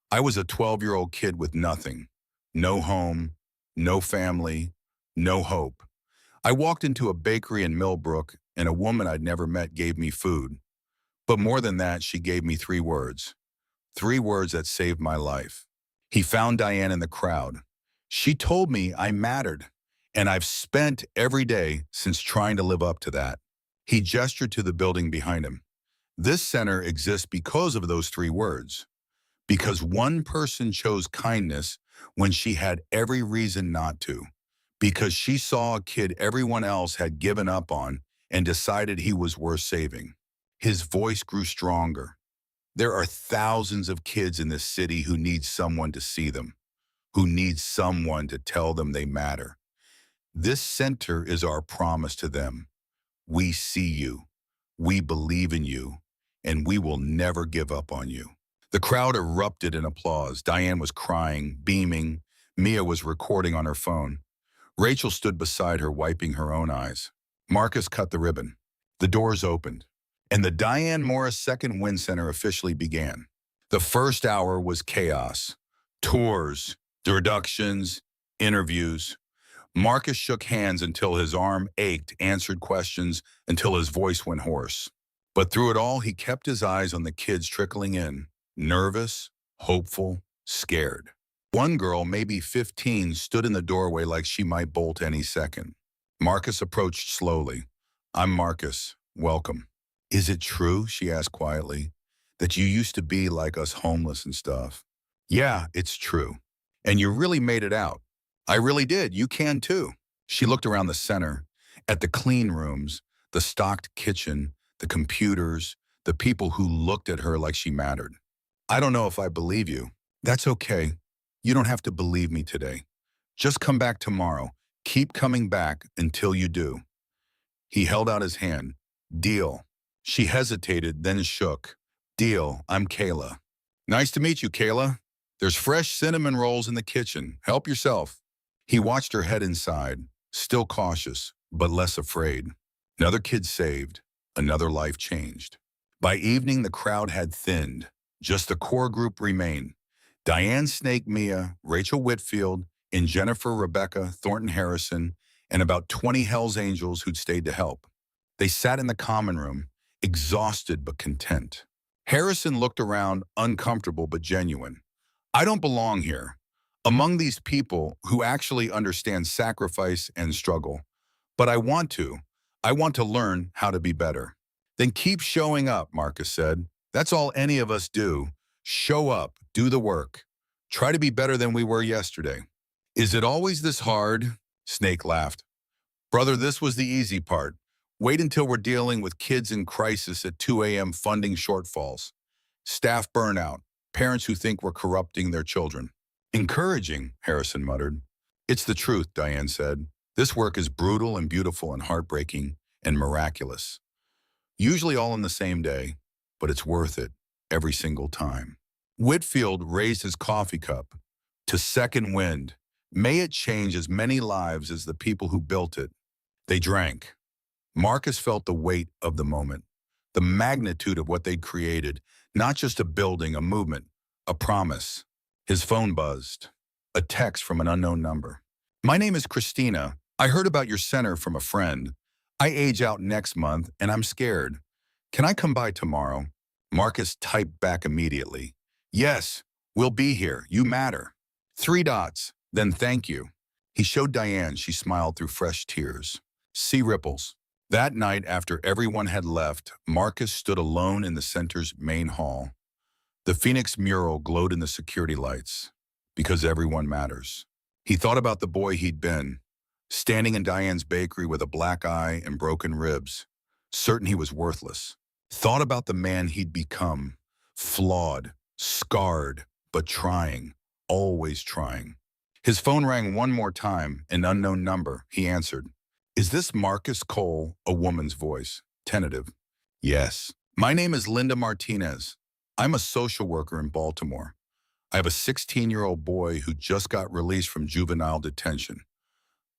I was a 12-year-old kid with nothing. No home, no family, no hope. I walked into a bakery in Millbrook, and a woman I'd never met gave me food. But more than that, she gave me 3 words. 3 words that saved my life. He found Diane in the crowd. She told me I mattered, and I've spent every day since trying to live up to that. He gestured to the building behind him. This center exists because of those 3 words. Because one person chose kindness when she had every reason not to. Because she saw a kid everyone else had given up on and decided he was worth saving. His voice grew stronger. There are thousands of kids in this city who need someone to see them, who need someone to tell them they matter. This center is our promise to them. We see you, we believe in you, and we will never give up on you. The crowd erupted in applause. Diane was crying, beaming. Mia was recording on her phone. Rachel stood beside her, wiping her own eyes. Marcus cut the ribbon. The doors opened, and the Diane Morris Second Wind Center officially began. The first hour was chaos. Tours, deductions, interviews. Marcus shook hands until his arm ached, answered questions until his voice went hoarse. But through it all, he kept his eyes on the kids trickling in, nervous, hopeful, scared. One girl, maybe 15, stood in the doorway like she might bolt any second. Marcus approached slowly. I'm Marcus. Welcome. Is it true, she asked quietly, that you used to be like us, homeless and stuff? Yeah, it's true. And you really made it out. I really did. You can too. She looked around the center, at the clean rooms, the stocked kitchen, the computers, the people who looked at her like she mattered. I don't know if I believe you. That's okay. You don't have to believe me today. Just come back tomorrow. Keep coming back until you do. He held out his hand. Deal. She hesitated, then shook. Deal. I'm Kayla. Nice to meet you, Kayla. There's fresh cinnamon rolls in the kitchen. Help yourself. He watched her head inside, still cautious, but less afraid. Another kid saved. Another life changed. By evening, the crowd had thinned. Just the core group remained. Diane Snake Mia, Rachel Whitfield, and Jennifer Rebecca Thornton Harrison, and about 20 Hells Angels who'd stayed to help. They sat in the common room, exhausted but content. Harrison looked around, uncomfortable but genuine. I don't belong here, among these people who actually understand sacrifice and struggle. But I want to. I want to learn how to be better. Then keep showing up, Marcus said. That's all any of us do. Show up, do the work. Try to be better than we were yesterday. Is it always this hard? Snake laughed. Brother, this was the easy part. Wait until we're dealing with kids in crisis at 2 a.m. funding shortfalls. Staff burnout. Parents who think we're corrupting their children. Encouraging, Harrison muttered. It's the truth, Diane said. This work is brutal and beautiful and heartbreaking and miraculous. Usually all in the same day, but it's worth it every single time. Whitfield raised his coffee cup to second wind. May it change as many lives as the people who built it. They drank. Marcus felt the weight of the moment, the magnitude of what they'd created, not just a building, a movement, a promise. His phone buzzed. A text from an unknown number. My name is Christina. I heard about your center from a friend. I age out next month and I'm scared. Can I come by tomorrow? Marcus typed back immediately. Yes, we'll be here. You matter. Three dots. Then thank you. He showed Diane. She smiled through fresh tears. Sea ripples. That night, after everyone had left, Marcus stood alone in the center's main hall. The Phoenix mural glowed in the security lights, because everyone matters. He thought about the boy he'd been, standing in Diane's bakery with a black eye and broken ribs, certain he was worthless. Thought about the man he'd become, flawed, scarred, but trying, always trying. His phone rang one more time, an unknown number. He answered. Is this Marcus Cole? A woman's voice, tentative. Yes. My name is Linda Martinez. I'm a social worker in Baltimore. I have a 16-year-old boy who just got released from juvenile detention.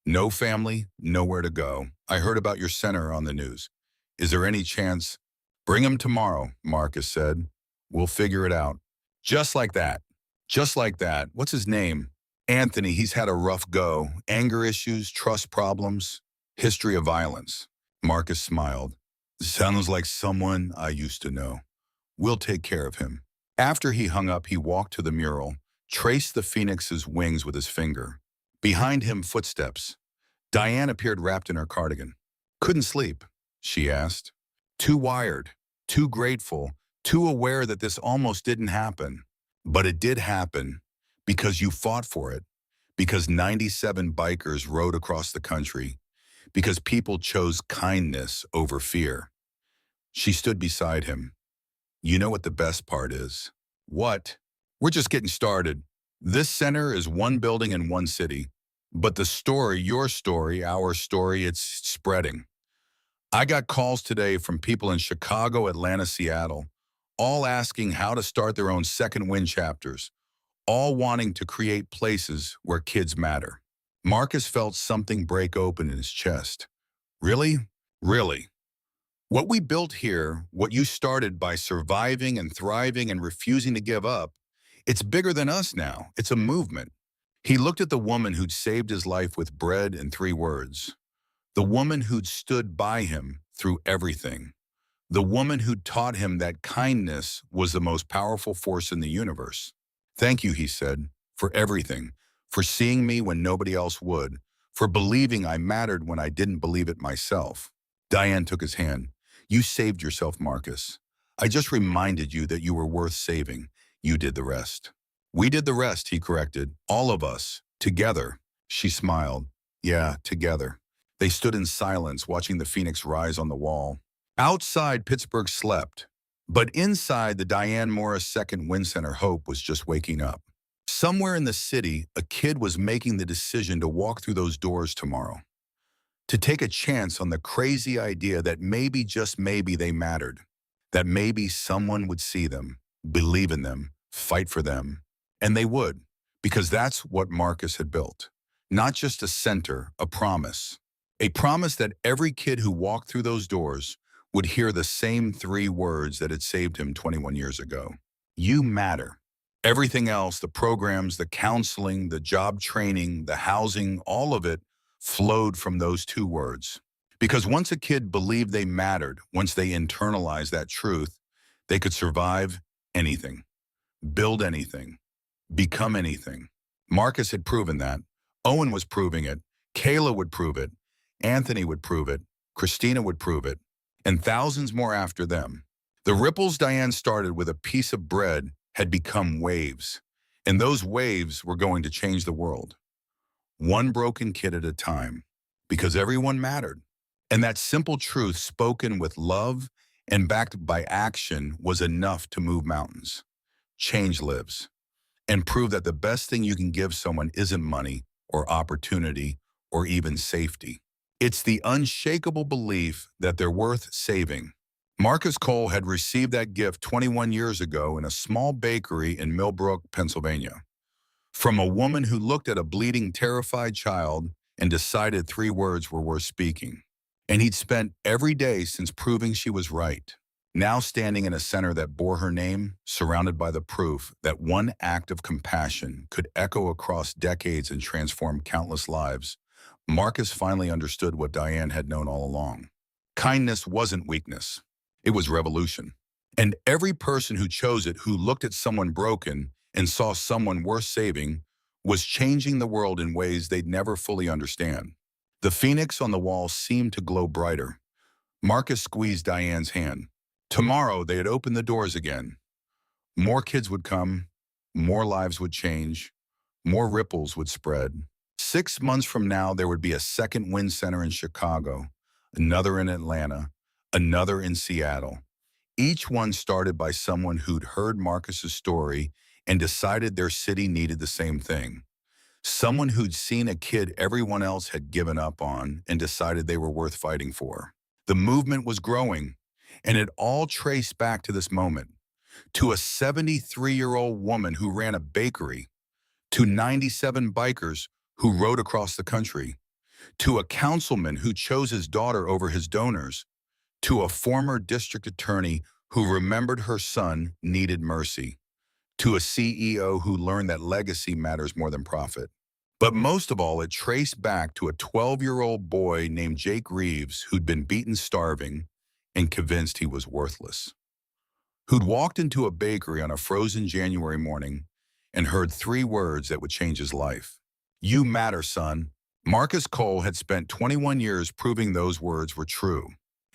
No family, nowhere to go. I heard about your center on the news. Is there any chance? Bring him tomorrow, Marcus said. We'll figure it out. Just like that. Just like that. What's his name? Anthony. He's had a rough go. Anger issues, trust problems, history of violence. Marcus smiled. Sounds like someone I used to know. We'll take care of him. After he hung up, he walked to the mural, traced the phoenix's wings with his finger. Behind him, footsteps. Diane appeared wrapped in her cardigan. Couldn't sleep, she asked. Too wired, too grateful, too aware that this almost didn't happen. But it did happen because you fought for it, because 97 bikers rode across the country, because people chose kindness over fear. She stood beside him. You know what the best part is? What? We're just getting started. This center is one building in one city. But the story, your story, our story, it's spreading. I got calls today from people in Chicago, Atlanta, Seattle, all asking how to start their own second wind chapters, all wanting to create places where kids matter. Marcus felt something break open in his chest. Really? Really? What we built here, what you started by surviving and thriving and refusing to give up, it's bigger than us now. It's a movement. He looked at the woman who'd saved his life with bread and 3 words. The woman who'd stood by him through everything. The woman who'd taught him that kindness was the most powerful force in the universe. Thank you, he said, for everything, for seeing me when nobody else would, for believing I mattered when I didn't believe it myself. Diane took his hand. You saved yourself, Marcus. I just reminded you that you were worth saving. You did the rest. We did the rest, he corrected. All of us. Together. She smiled. Yeah, together. They stood in silence, watching the phoenix rise on the wall. Outside, Pittsburgh slept. But inside, the Diane Morris Second Wind Center hope was just waking up. Somewhere in the city, a kid was making the decision to walk through those doors tomorrow. To take a chance on the crazy idea that maybe, just maybe, they mattered. That maybe someone would see them, believe in them, fight for them. And they would, because that's what Marcus had built. Not just a center, a promise. A promise that every kid who walked through those doors would hear the same 3 words that had saved him 21 years ago. You matter. Everything else, the programs, the counseling, the job training, the housing, all of it flowed from those 2 words. Because once a kid believed they mattered, once they internalized that truth, they could survive anything, build anything, become anything. Marcus had proven that. Owen was proving it. Kayla would prove it. Anthony would prove it. Christina would prove it. And thousands more after them. The ripples Diane started with a piece of bread had become waves. And those waves were going to change the world. One broken kid at a time, because everyone mattered. And that simple truth, spoken with love and backed by action, was enough to move mountains, change lives, and prove that the best thing you can give someone isn't money or opportunity or even safety. It's the unshakable belief that they're worth saving, Marcus Cole had received that gift 21 years ago in a small bakery in Millbrook, Pennsylvania, from a woman who looked at a bleeding, terrified child and decided 3 words were worth speaking. And he'd spent every day since proving she was right. Now standing in a center that bore her name, surrounded by the proof that one act of compassion could echo across decades and transform countless lives, Marcus finally understood what Diane had known all along. Kindness wasn't weakness. It was revolution. And every person who chose it, who looked at someone broken and saw someone worth saving, was changing the world in ways they'd never fully understand. The phoenix on the wall seemed to glow brighter. Marcus squeezed Diane's hand. Tomorrow they had opened the doors again. More kids would come, more lives would change, more ripples would spread. 6 months from now, there would be a second Win Center in Chicago, another in Atlanta, another in Seattle. Each one started by someone who'd heard Marcus's story and decided their city needed the same thing. Someone who'd seen a kid everyone else had given up on and decided they were worth fighting for. The movement was growing, and it all traced back to this moment, to a 73-year-old woman who ran a bakery, to 97 bikers who rode across the country, to a councilman who chose his daughter over his donors, to a former district attorney who remembered her son needed mercy, to a CEO who learned that legacy matters more than profit. But most of all, it traced back to a 12-year-old boy named Jake Reeves who'd been beaten starving and convinced he was worthless, who'd walked into a bakery on a frozen January morning and heard 3 words that would change his life. You matter, son. Marcus Cole had spent 21 years proving those words were true.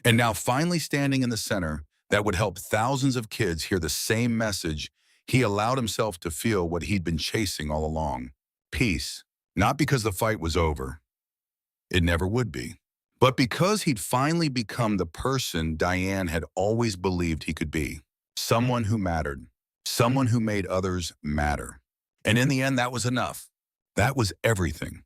And now finally standing in the center that would help thousands of kids hear the same message, he allowed himself to feel what he'd been chasing all along. Peace. Not because the fight was over. It never would be. But because he'd finally become the person Diane had always believed he could be. Someone who mattered. Someone who made others matter. And in the end, that was enough. That was everything.